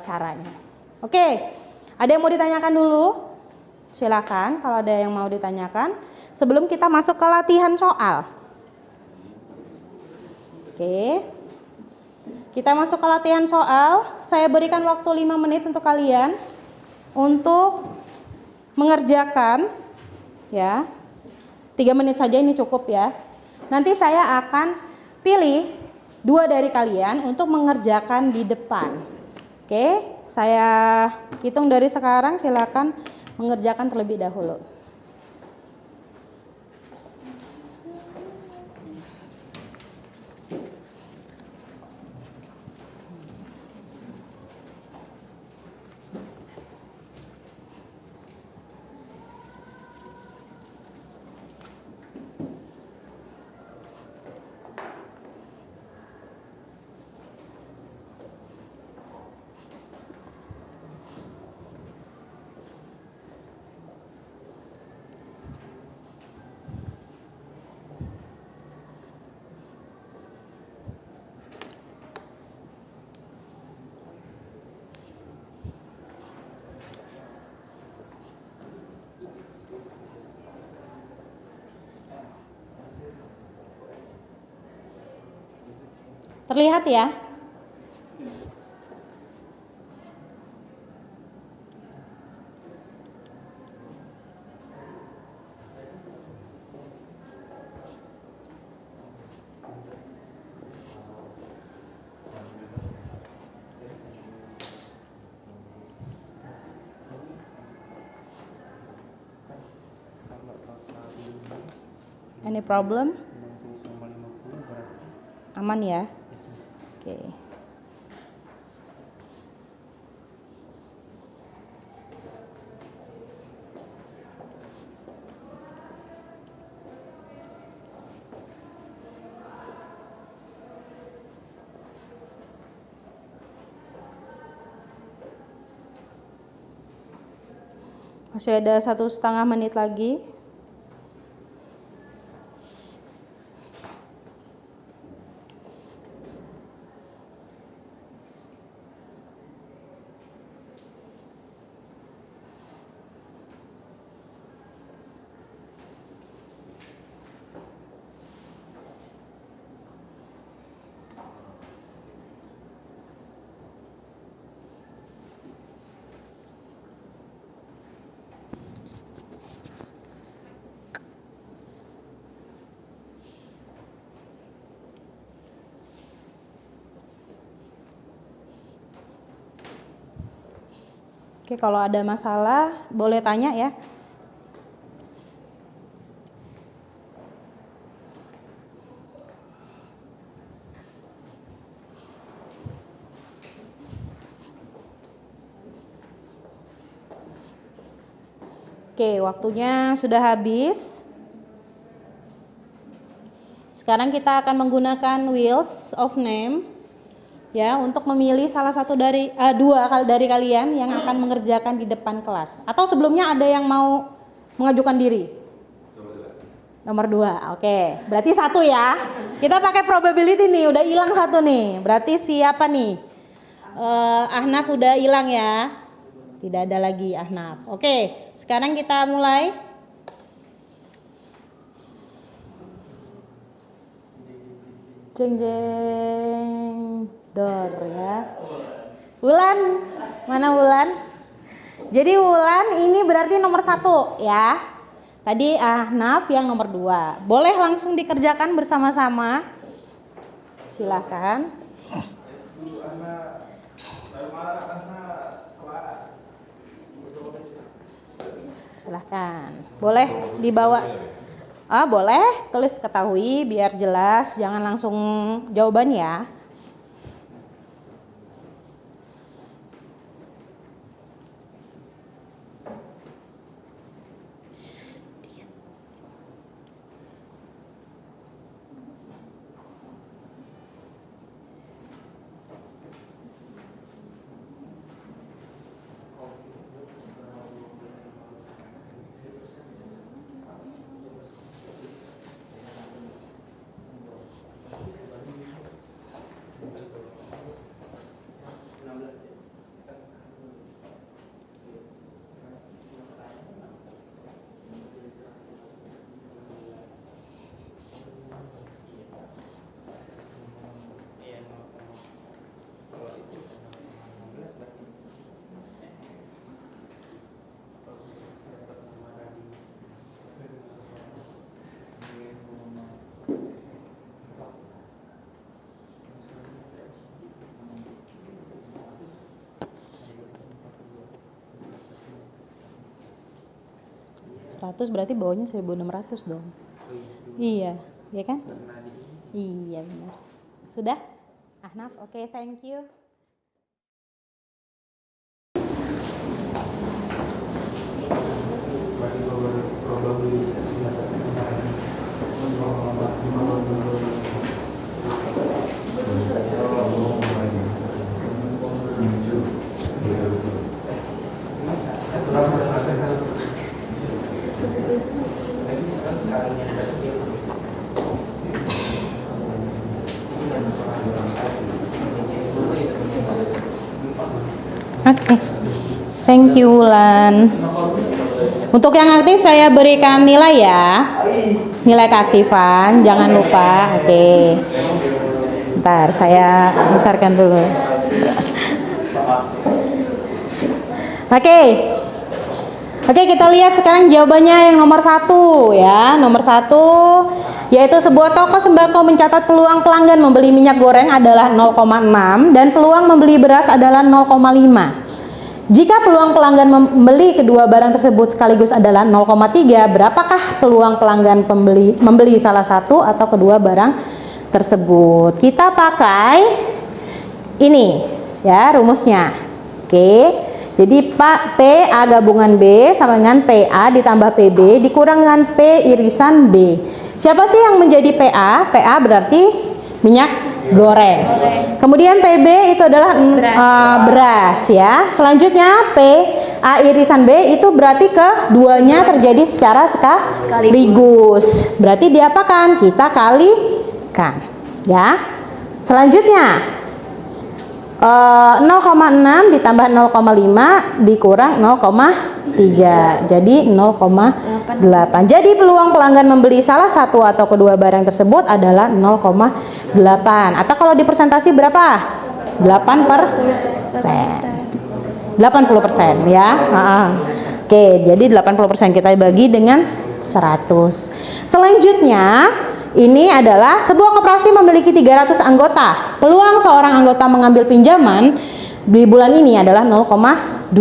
caranya. Oke, ada yang mau ditanyakan dulu? Silakan kalau ada yang mau ditanyakan sebelum kita masuk ke latihan soal. Oke, kita masuk ke latihan soal. Saya berikan waktu 5 menit untuk kalian untuk mengerjakan ya. 3 menit saja ini cukup ya. Nanti saya akan pilih 2 dari kalian untuk mengerjakan di depan. Oke, saya hitung dari sekarang, silakan mengerjakan terlebih dahulu. Terlihat ya? Any problem? Aman ya? Oke. Masih ada 1,5 menit lagi. Oke, kalau ada masalah boleh tanya ya. Oke, waktunya sudah habis. Sekarang kita akan menggunakan wheels of name ya untuk memilih salah satu dari dua dari kalian yang akan mengerjakan di depan kelas. Atau sebelumnya ada yang mau mengajukan diri? Nomor 2. Oke, berarti 1 ya. Kita pakai probability nih, udah hilang 1 nih. Berarti siapa nih? Ahnaf udah hilang ya. Tidak ada lagi Ahnaf. Oke, sekarang kita mulai. Jeng jeng dor ya. Wulan, mana Wulan? Jadi Wulan ini berarti nomor 1 ya. Tadi Ahnaf yang nomor 2. Boleh langsung dikerjakan bersama-sama. Silakan. Silahkan, boleh dibawa. Boleh, tulis ketahui biar jelas, jangan langsung jawaban ya. Berarti bawahnya 1.600 dong. Iya, ya kan? Iya benar. Sudah? Ahnaf, oke, thank you. Oke, thank you Wulan. Untuk yang aktif saya berikan nilai ya, nilai keaktifan, jangan lupa. Oke, Bentar, saya besarkan dulu. Oke. Oke, kita lihat sekarang jawabannya yang nomor 1 ya. Nomor 1 yaitu sebuah toko sembako mencatat peluang pelanggan membeli minyak goreng adalah 0,6 dan peluang membeli beras adalah 0,5. Jika peluang pelanggan membeli kedua barang tersebut sekaligus adalah 0,3, berapakah peluang pelanggan membeli salah satu atau kedua barang tersebut? Kita pakai ini ya rumusnya. Oke. Jadi P A gabungan B sama dengan PA ditambah PB dikurang dengan P irisan B. Siapa sih yang menjadi PA? PA berarti minyak goreng. Kemudian PB itu adalah beras ya. Selanjutnya P A irisan B itu berarti keduanya terjadi secara sekaligus. Berarti diapakan? Kita kalikan ya. Selanjutnya 0,6 ditambah 0,5 dikurang 0,3 jadi 0,8. Jadi peluang pelanggan membeli salah satu atau kedua barang tersebut adalah 0,8. Atau kalau di persentase berapa? 8%. 80% ya. Oke, jadi 80% kita bagi dengan 100. Selanjutnya ini adalah sebuah koperasi memiliki 300 anggota. Peluang seorang anggota mengambil pinjaman di bulan ini adalah 0,25.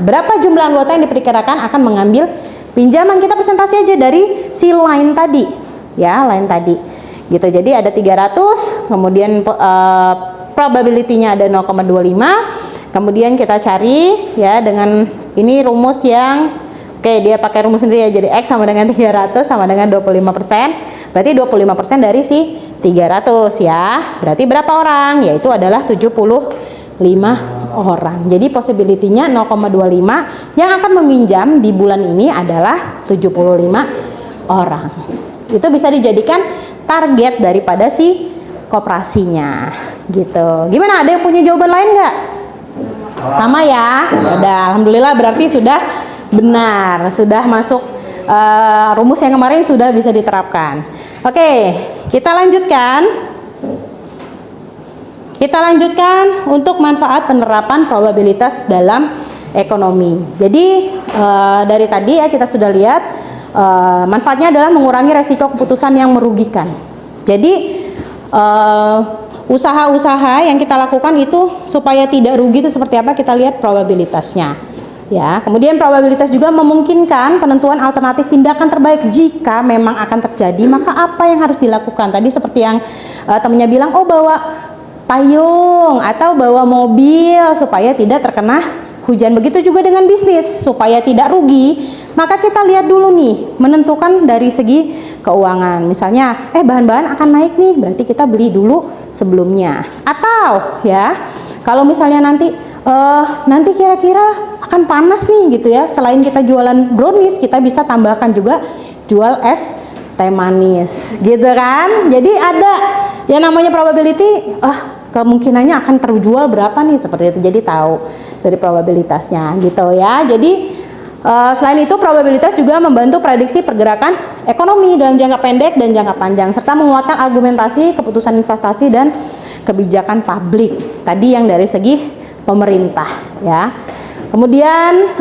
Berapa jumlah anggota yang diperkirakan akan mengambil pinjaman? Kita presentasi aja dari si line tadi. Ya, line tadi. Gitu. Jadi ada 300, kemudian probability-nya ada 0,25. Kemudian kita cari ya dengan ini rumus yang dia pakai rumus sendiri ya. Jadi X sama dengan 300 sama dengan 25%. Berarti 25% dari si 300 ya. Berarti berapa orang? Yaitu adalah 75 orang. Jadi possibility-nya 0,25 yang akan meminjam di bulan ini adalah 75 orang. Itu bisa dijadikan target daripada si koperasinya gitu. Gimana? Ada yang punya jawaban lain nggak? Sama ya? Udah, alhamdulillah berarti sudah benar, sudah masuk rumus yang kemarin sudah bisa diterapkan. Oke, kita lanjutkan. Kita lanjutkan untuk manfaat penerapan probabilitas dalam ekonomi. Jadi dari tadi ya kita sudah lihat manfaatnya adalah mengurangi resiko keputusan yang merugikan. Jadi usaha-usaha yang kita lakukan itu supaya tidak rugi itu seperti apa, kita lihat probabilitasnya. Ya, kemudian probabilitas juga memungkinkan penentuan alternatif tindakan terbaik jika memang akan terjadi, maka apa yang harus dilakukan? Tadi seperti yang temennya bilang, oh bawa payung atau bawa mobil supaya tidak terkena hujan. Begitu juga dengan bisnis, supaya tidak rugi, maka kita lihat dulu nih, menentukan dari segi keuangan. Misalnya, bahan-bahan akan naik nih, berarti kita beli dulu sebelumnya. Atau ya, kalau misalnya nanti kira-kira akan panas nih gitu ya, selain kita jualan brownies, kita bisa tambahkan juga jual es teh manis gitu kan. Jadi ada yang namanya probability, kemungkinannya akan terjual berapa nih, seperti itu. Jadi tahu dari probabilitasnya gitu ya. Jadi selain itu probabilitas juga membantu prediksi pergerakan ekonomi dalam jangka pendek dan jangka panjang, serta menguatkan argumentasi keputusan investasi dan kebijakan publik tadi yang dari segi pemerintah ya. Kemudian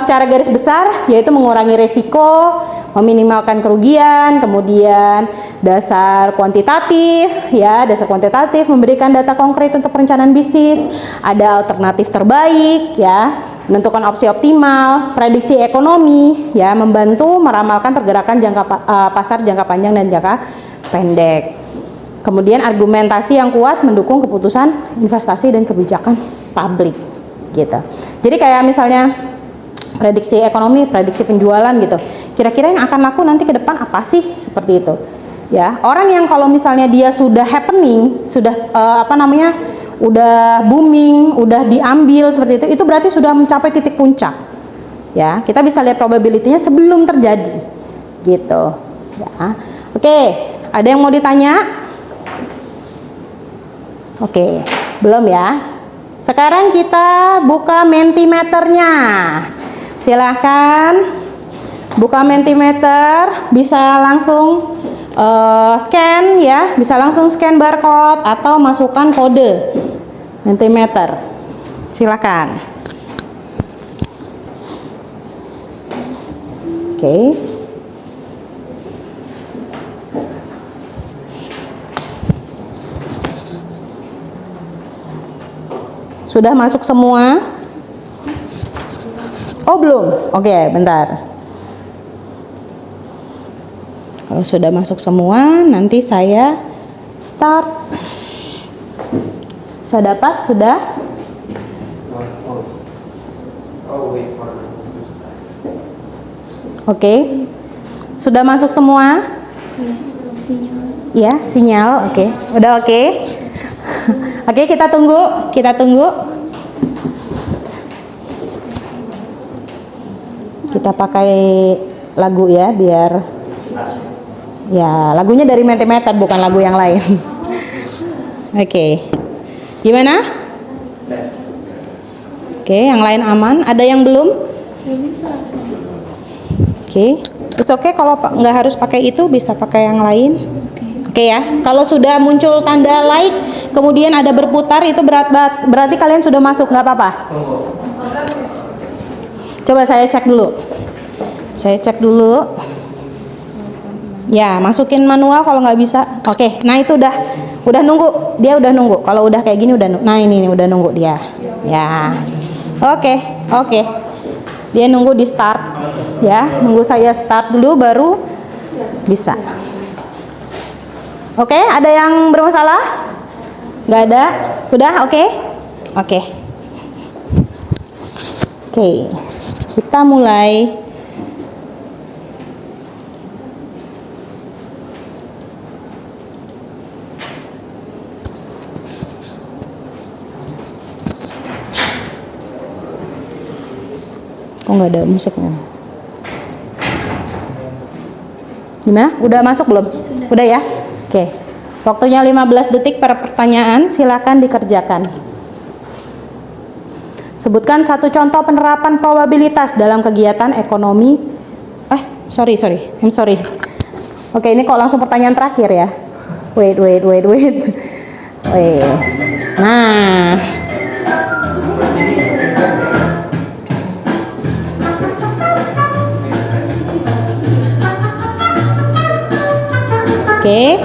secara garis besar yaitu mengurangi resiko, meminimalkan kerugian. Kemudian dasar kuantitatif ya, dasar kuantitatif memberikan data konkret untuk perencanaan bisnis. Ada alternatif terbaik ya, menentukan opsi optimal. Prediksi ekonomi ya, membantu meramalkan pergerakan pasar jangka panjang dan jangka pendek. Kemudian argumentasi yang kuat mendukung keputusan investasi dan kebijakan publik gitu. Jadi kayak misalnya prediksi ekonomi, prediksi penjualan gitu. Kira-kira yang akan laku nanti ke depan apa sih, seperti itu. Ya, orang yang kalau misalnya dia sudah happening, sudah udah booming, udah diambil seperti itu berarti sudah mencapai titik puncak. Ya, kita bisa lihat probability-nya sebelum terjadi. Gitu. Ya. Oke, ada yang mau ditanya? Oke, belum ya? Sekarang kita buka Mentimeternya. Silahkan buka Mentimeter, bisa langsung scan ya, bisa langsung scan barcode atau masukkan kode Mentimeter. Silakan. Oke. Sudah masuk semua? Oh, belum. Oke, bentar. Kalau sudah masuk semua, nanti saya start. Saya dapat sudah? Oke. Sudah masuk semua? Ya, sinyal. Oke. Udah oke. Oke, kita tunggu. Kita tunggu. Kita pakai lagu ya, biar ya, lagunya dari Mentimeter, bukan lagu yang lain. Oke. Gimana? Oke, yang lain aman. Ada yang belum? Oke. It's okay kalau nggak harus pakai itu, bisa pakai yang lain. Oke ya. Kalau sudah muncul tanda like, kemudian ada berputar, itu berarti kalian sudah masuk, nggak apa-apa. Coba saya cek dulu. Saya cek dulu. Ya, masukin manual kalau nggak bisa. Oke, nah itu udah nunggu. Dia udah nunggu. Kalau udah kayak gini udah nunggu. Nah ini udah nunggu dia. Ya. Oke. Dia nunggu di start. Ya, nunggu saya start dulu baru bisa. Oke, ada yang bermasalah? Nggak ada? Udah oke? Oke. Kita mulai. Kok nggak ada musiknya? Gimana? Udah masuk belum? Udah ya? Oke. Waktunya 15 detik per pertanyaan, silakan dikerjakan. Sebutkan satu contoh penerapan probabilitas dalam kegiatan ekonomi. Sorry. I'm sorry. Oke, ini kok langsung pertanyaan terakhir ya? Wait. Nah. Oke.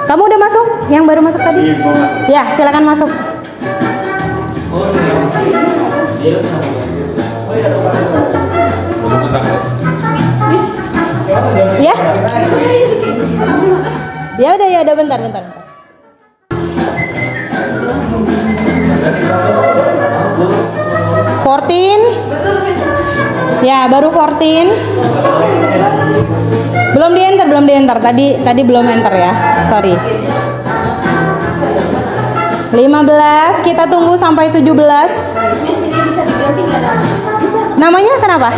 Kamu udah masuk? Yang baru masuk tadi? Ya, silakan masuk. Ya? Ya udah bentar. Ya, baru 14. Belum di enter. Tadi belum enter ya. Sorry. 15, kita tunggu sampai 17. Namanya kenapa?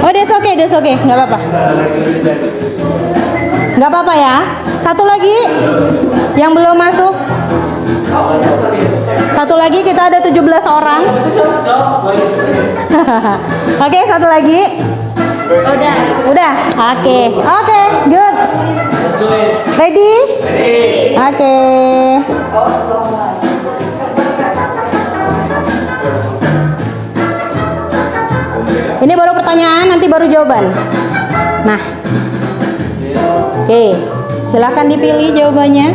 Oh, that's okay. Nggak apa-apa. Nggak apa-apa ya. Satu lagi yang belum masuk. Satu lagi, kita ada 17 orang. Oke, satu lagi. Udah. Oke, good. Ready? Oke. Ini baru pertanyaan, nanti baru jawaban. Nah. Oke, silakan dipilih jawabannya.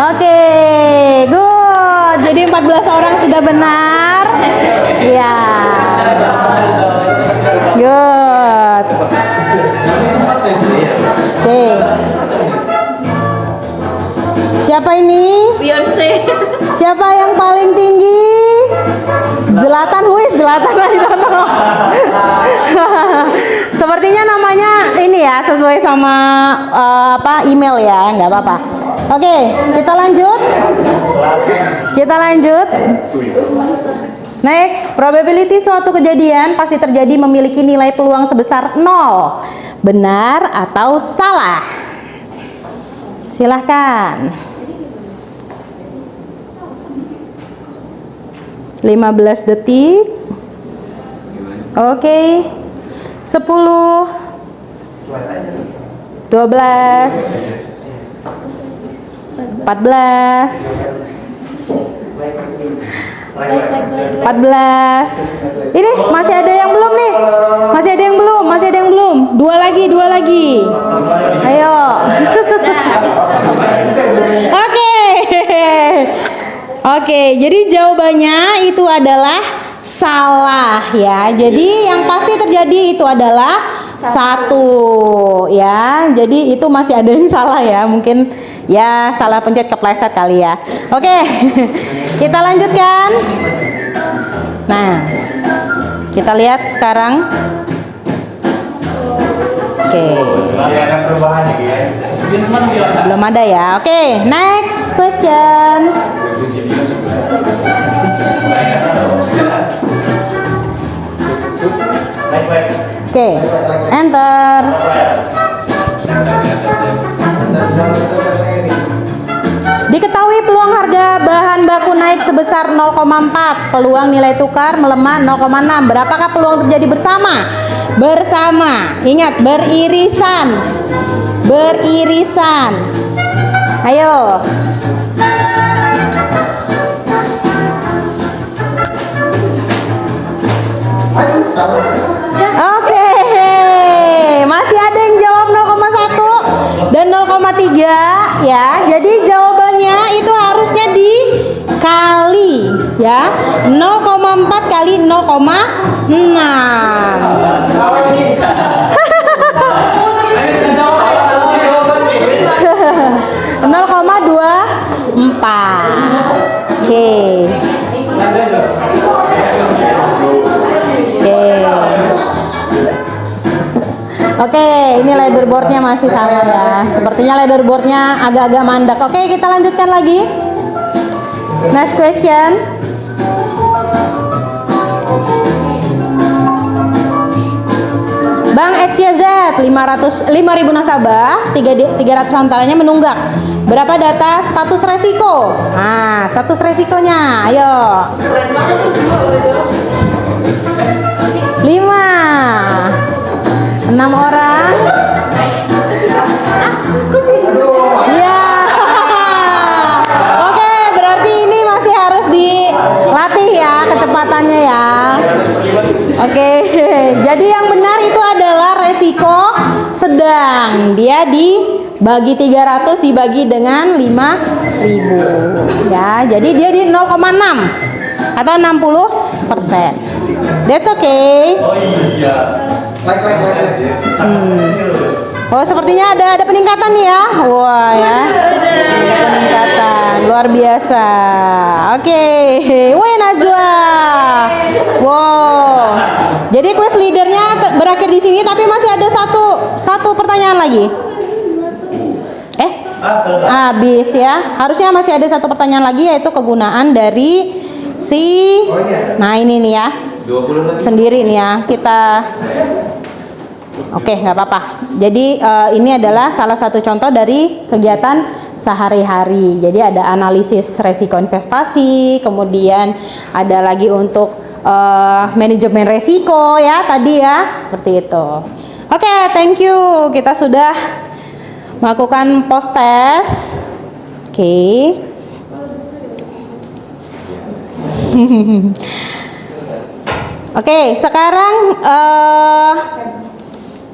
Oke, good. Jadi 14 orang sudah benar. Ya. Good. Oke. Siapa ini? Beyonce. Siapa yang paling tinggi? Zlatan, Zlatan, I don't know. Sepertinya namanya ini ya, sesuai sama email ya, nggak apa-apa. Oke, kita lanjut. Next, probability suatu kejadian pasti terjadi memiliki nilai peluang sebesar 0. Benar atau salah? Silahkan. 15 detik. Oke. 10, 12, 14, 14. Ini masih ada yang belum nih? Masih ada yang belum? Masih ada yang belum? Dua lagi. Ayo. Oke. Oke, jadi jawabannya itu adalah salah ya. Jadi yang pasti terjadi itu adalah 1 ya. Jadi itu masih ada yang salah ya. Mungkin ya salah pencet kepleset kali ya. Oke. Kita lanjutkan. Nah, kita lihat sekarang. Oke. Belum ada ya. Oke, next question. Oke, enter. Diketahui peluang harga bahan baku naik sebesar 0,4, peluang nilai tukar melemah 0,6. Berapakah peluang terjadi bersama? Bersama. Ingat, beririsan. Beririsan. Ayo. Oke. Masih ada yang jawab 0,1 dan 0,3 ya. Jadi jawabannya itu harusnya dikali ya. 0,4 kali 0,24. Oke. Oke, ini leaderboardnya masih sama ya. Sepertinya leaderboardnya agak-agak mandek. Oke, kita lanjutkan lagi. Next question. Bank XYZ 5.000 nasabah, 300 antaranya menunggak. Berapa data status resiko? Nah, status resikonya, ayo. 5, 6 orang. Iya. Oke, berarti ini masih harus dilatih ya kecepatannya ya. Oke, jadi yang benar itu adalah resiko sedang. Dia dibagi 300 dibagi dengan 5.000 ya. Jadi dia di 0,6 atau 60%. That's okay. Oh, sepertinya ada peningkatan nih ya. Wah ya. Peningkatan luar biasa. Oke. Wih, Najwa. Wow. Jadi quiz leadernya berakhir di sini, tapi masih ada satu pertanyaan lagi. Habis ya. Harusnya masih ada satu pertanyaan lagi, yaitu kegunaan dari nah ini nih ya. Sendiri nih ya. Oke, nggak apa-apa. Jadi ini adalah salah satu contoh dari kegiatan sehari-hari. Jadi ada analisis resiko investasi, kemudian ada lagi untuk manajemen resiko ya tadi ya, seperti itu. Oke, thank you. Kita sudah melakukan post test. Oke. Oke, sekarang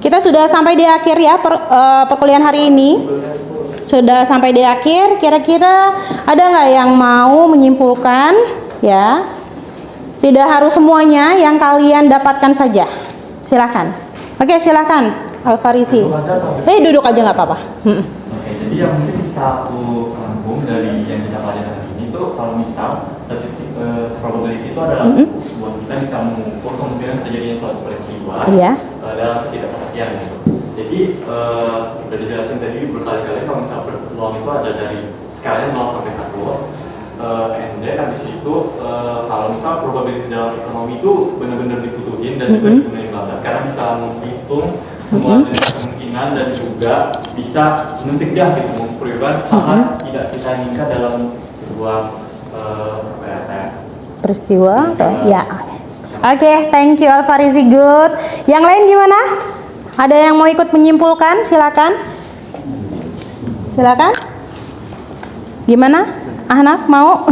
kita sudah sampai di akhir ya perkuliahan hari ini. Sudah sampai di akhir. Kira-kira ada nggak yang mau menyimpulkan ya? Tidak harus semuanya, yang kalian dapatkan saja. Silakan. Oke, silakan Alfarisi. Duduk aja nggak apa-apa. Oke, jadi yang mungkin bisa aku rangkum dari yang kita pelajari hari ini tuh, kalau misal statistik probability itu adalah buat kita bisa mengukur kemungkinan terjadinya suatu peristiwa dalam ketidakpastian gitu. Jadi udah dijelasin tadi berkali-kali kalau misal peluang itu ada dari skalanya 0 sampai 1. And then habis itu kalau misal probability dalam ekonomi itu benar-benar dibutuhin dan juga digunakan banget karena bisa menghitung semua jenis kemungkinan dan juga bisa mencegah gitu perubahan hal tidak kita inginkan dalam sebuah peristiwa. Ya. Oke, thank you Alfarizi, good. Yang lain gimana? Ada yang mau ikut menyimpulkan? Silakan. Silakan. Gimana? Ahnaf mau?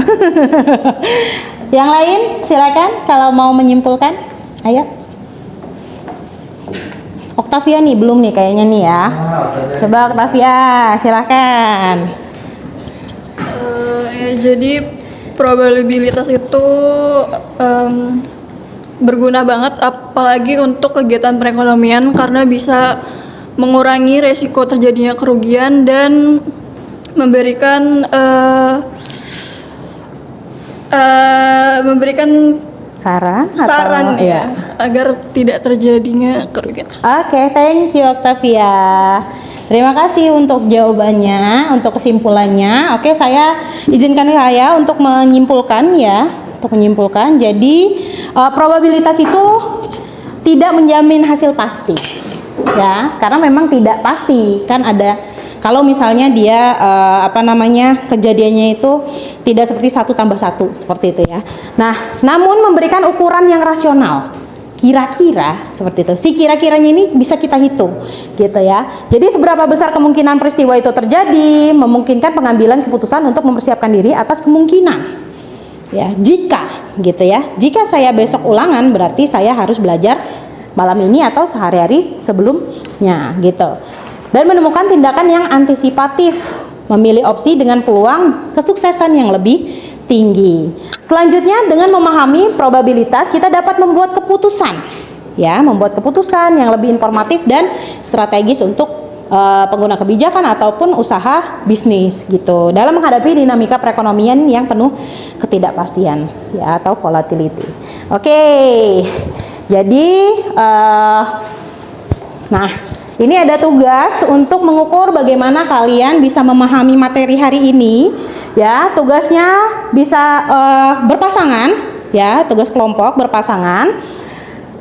Yang lain silakan kalau mau menyimpulkan. Ayo. Octavia nih belum nih kayaknya nih ya. Coba Octavia, silakan. Ya, jadi probabilitas itu berguna banget apalagi untuk kegiatan perekonomian karena bisa mengurangi resiko terjadinya kerugian dan memberikan Saran saran atau, ya agar tidak terjadinya kerugian. Oke, thank you Octavia. Terima kasih untuk jawabannya, untuk kesimpulannya. Oke, saya izinkan saya untuk menyimpulkan ya, untuk menyimpulkan. Jadi probabilitas itu tidak menjamin hasil pasti, ya, karena memang tidak pasti kan ada. Kalau misalnya dia kejadiannya itu tidak seperti 1+1 seperti itu ya. Nah, namun memberikan ukuran yang rasional. Kira-kira seperti itu. Si kira-kiranya ini bisa kita hitung gitu ya. Jadi seberapa besar kemungkinan peristiwa itu terjadi, memungkinkan pengambilan keputusan untuk mempersiapkan diri atas kemungkinan. Ya, jika gitu ya. Jika saya besok ulangan berarti saya harus belajar malam ini atau sehari-hari sebelumnya gitu. Dan menemukan tindakan yang antisipatif, memilih opsi dengan peluang kesuksesan yang lebih tinggi. Selanjutnya dengan memahami probabilitas kita dapat membuat keputusan, ya, membuat keputusan yang lebih informatif dan strategis untuk pengguna kebijakan ataupun usaha bisnis gitu dalam menghadapi dinamika perekonomian yang penuh ketidakpastian ya atau volatility. Oke, jadi nah ini ada tugas untuk mengukur bagaimana kalian bisa memahami materi hari ini. Ya, tugasnya bisa berpasangan, ya, tugas kelompok berpasangan.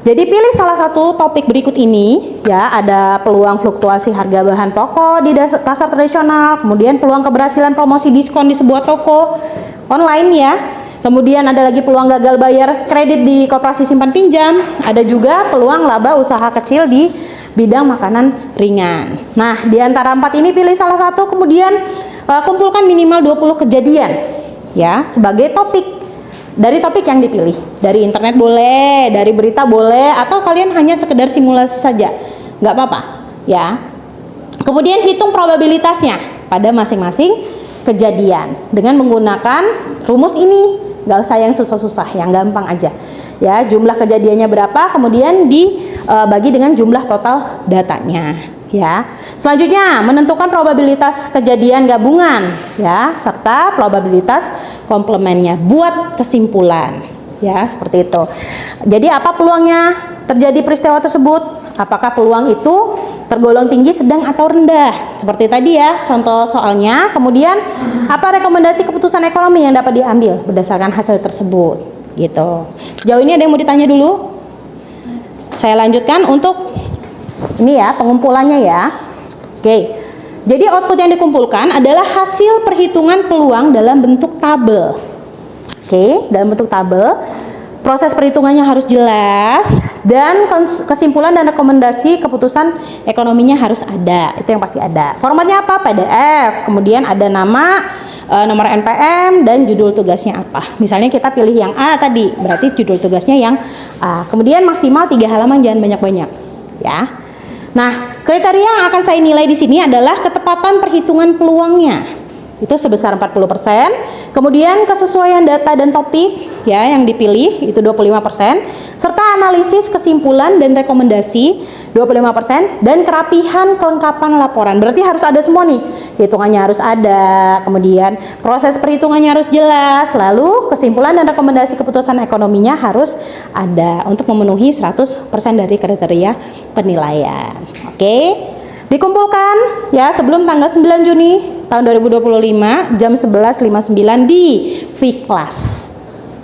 Jadi pilih salah satu topik berikut ini, ya, ada peluang fluktuasi harga bahan pokok di pasar tradisional, kemudian peluang keberhasilan promosi diskon di sebuah toko online ya. Kemudian ada lagi peluang gagal bayar kredit di koperasi simpan pinjam, ada juga peluang laba usaha kecil di bidang makanan ringan. Nah, di antara 4 ini pilih salah satu, kemudian kumpulkan minimal 20 kejadian ya sebagai topik dari topik yang dipilih. Dari internet boleh, dari berita boleh, atau kalian hanya sekedar simulasi saja, nggak apa-apa ya. Kemudian hitung probabilitasnya pada masing-masing kejadian dengan menggunakan rumus ini. Nggak usah yang susah-susah, yang gampang aja ya. Jumlah kejadiannya berapa, kemudian dibagi dengan jumlah total datanya ya. Selanjutnya menentukan probabilitas kejadian gabungan ya serta probabilitas komplemennya, buat kesimpulan ya, seperti itu. Jadi apa peluangnya terjadi peristiwa tersebut? Apakah peluang itu tergolong tinggi, sedang atau rendah? Seperti tadi ya contoh soalnya. Kemudian apa rekomendasi keputusan ekonomi yang dapat diambil berdasarkan hasil tersebut gitu. Sejauh ini ada yang mau ditanya dulu? Saya lanjutkan untuk ini ya pengumpulannya ya. Oke. Jadi output yang dikumpulkan adalah hasil perhitungan peluang dalam bentuk tabel. Oke, dalam bentuk tabel. Proses perhitungannya harus jelas dan kesimpulan dan rekomendasi keputusan ekonominya harus ada. Itu yang pasti ada. Formatnya apa? PDF. Kemudian ada nama, nomor NPM dan judul tugasnya apa. Misalnya kita pilih yang A tadi, berarti judul tugasnya yang A. Kemudian maksimal 3 halaman, jangan banyak-banyak, ya. Nah, kriteria yang akan saya nilai di sini adalah ketepatan perhitungan peluangnya. Itu sebesar 40%. Kemudian kesesuaian data dan topik ya yang dipilih itu 25%, serta analisis kesimpulan dan rekomendasi 25%, dan kerapihan kelengkapan laporan. Berarti harus ada semua nih. Hitungannya harus ada, kemudian proses perhitungannya harus jelas, lalu kesimpulan dan rekomendasi keputusan ekonominya harus ada untuk memenuhi 100% dari kriteria penilaian. Oke. Dikumpulkan ya sebelum tanggal 9 Juni tahun 2025 jam 11.59 di Fiklas.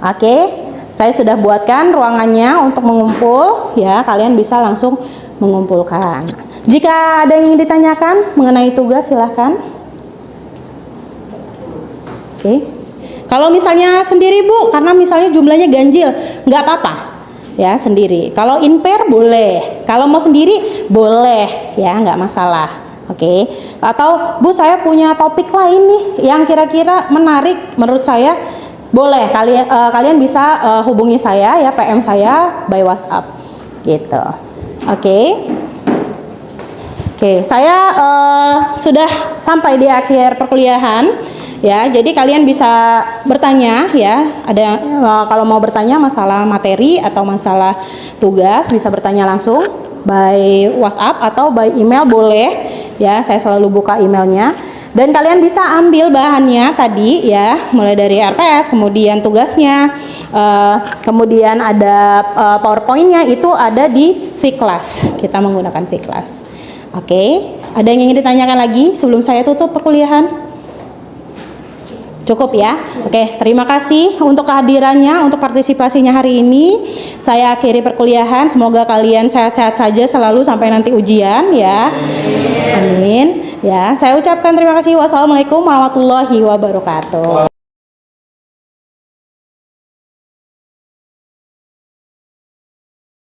Oke, saya sudah buatkan ruangannya untuk mengumpul ya, kalian bisa langsung mengumpulkan. Jika ada yang ingin ditanyakan mengenai tugas silahkan. Oke. Kalau misalnya sendiri Bu, karena misalnya jumlahnya ganjil, nggak apa-apa ya sendiri. Kalau in pair boleh, kalau mau sendiri boleh ya, nggak masalah. Oke. Atau Bu, saya punya topik lain nih yang kira-kira menarik menurut saya, boleh kalian bisa hubungi saya ya, PM saya by WhatsApp gitu. Oke. Oke, saya sudah sampai di akhir perkuliahan. Ya, jadi kalian bisa bertanya ya. Ada kalau mau bertanya masalah materi atau masalah tugas bisa bertanya langsung by WhatsApp atau by email boleh. Ya, saya selalu buka emailnya. Dan kalian bisa ambil bahannya tadi ya, mulai dari RPS, kemudian tugasnya, kemudian ada PowerPoint-nya itu ada di Vclass. Kita menggunakan Vclass. Oke, ada yang ingin ditanyakan lagi sebelum saya tutup perkuliahan? Cukup ya. Oke, terima kasih untuk kehadirannya, untuk partisipasinya hari ini. Saya akhiri perkuliahan. Semoga kalian sehat-sehat saja selalu sampai nanti ujian ya. Amin. Ya, saya ucapkan terima kasih. Wassalamualaikum warahmatullahi wabarakatuh.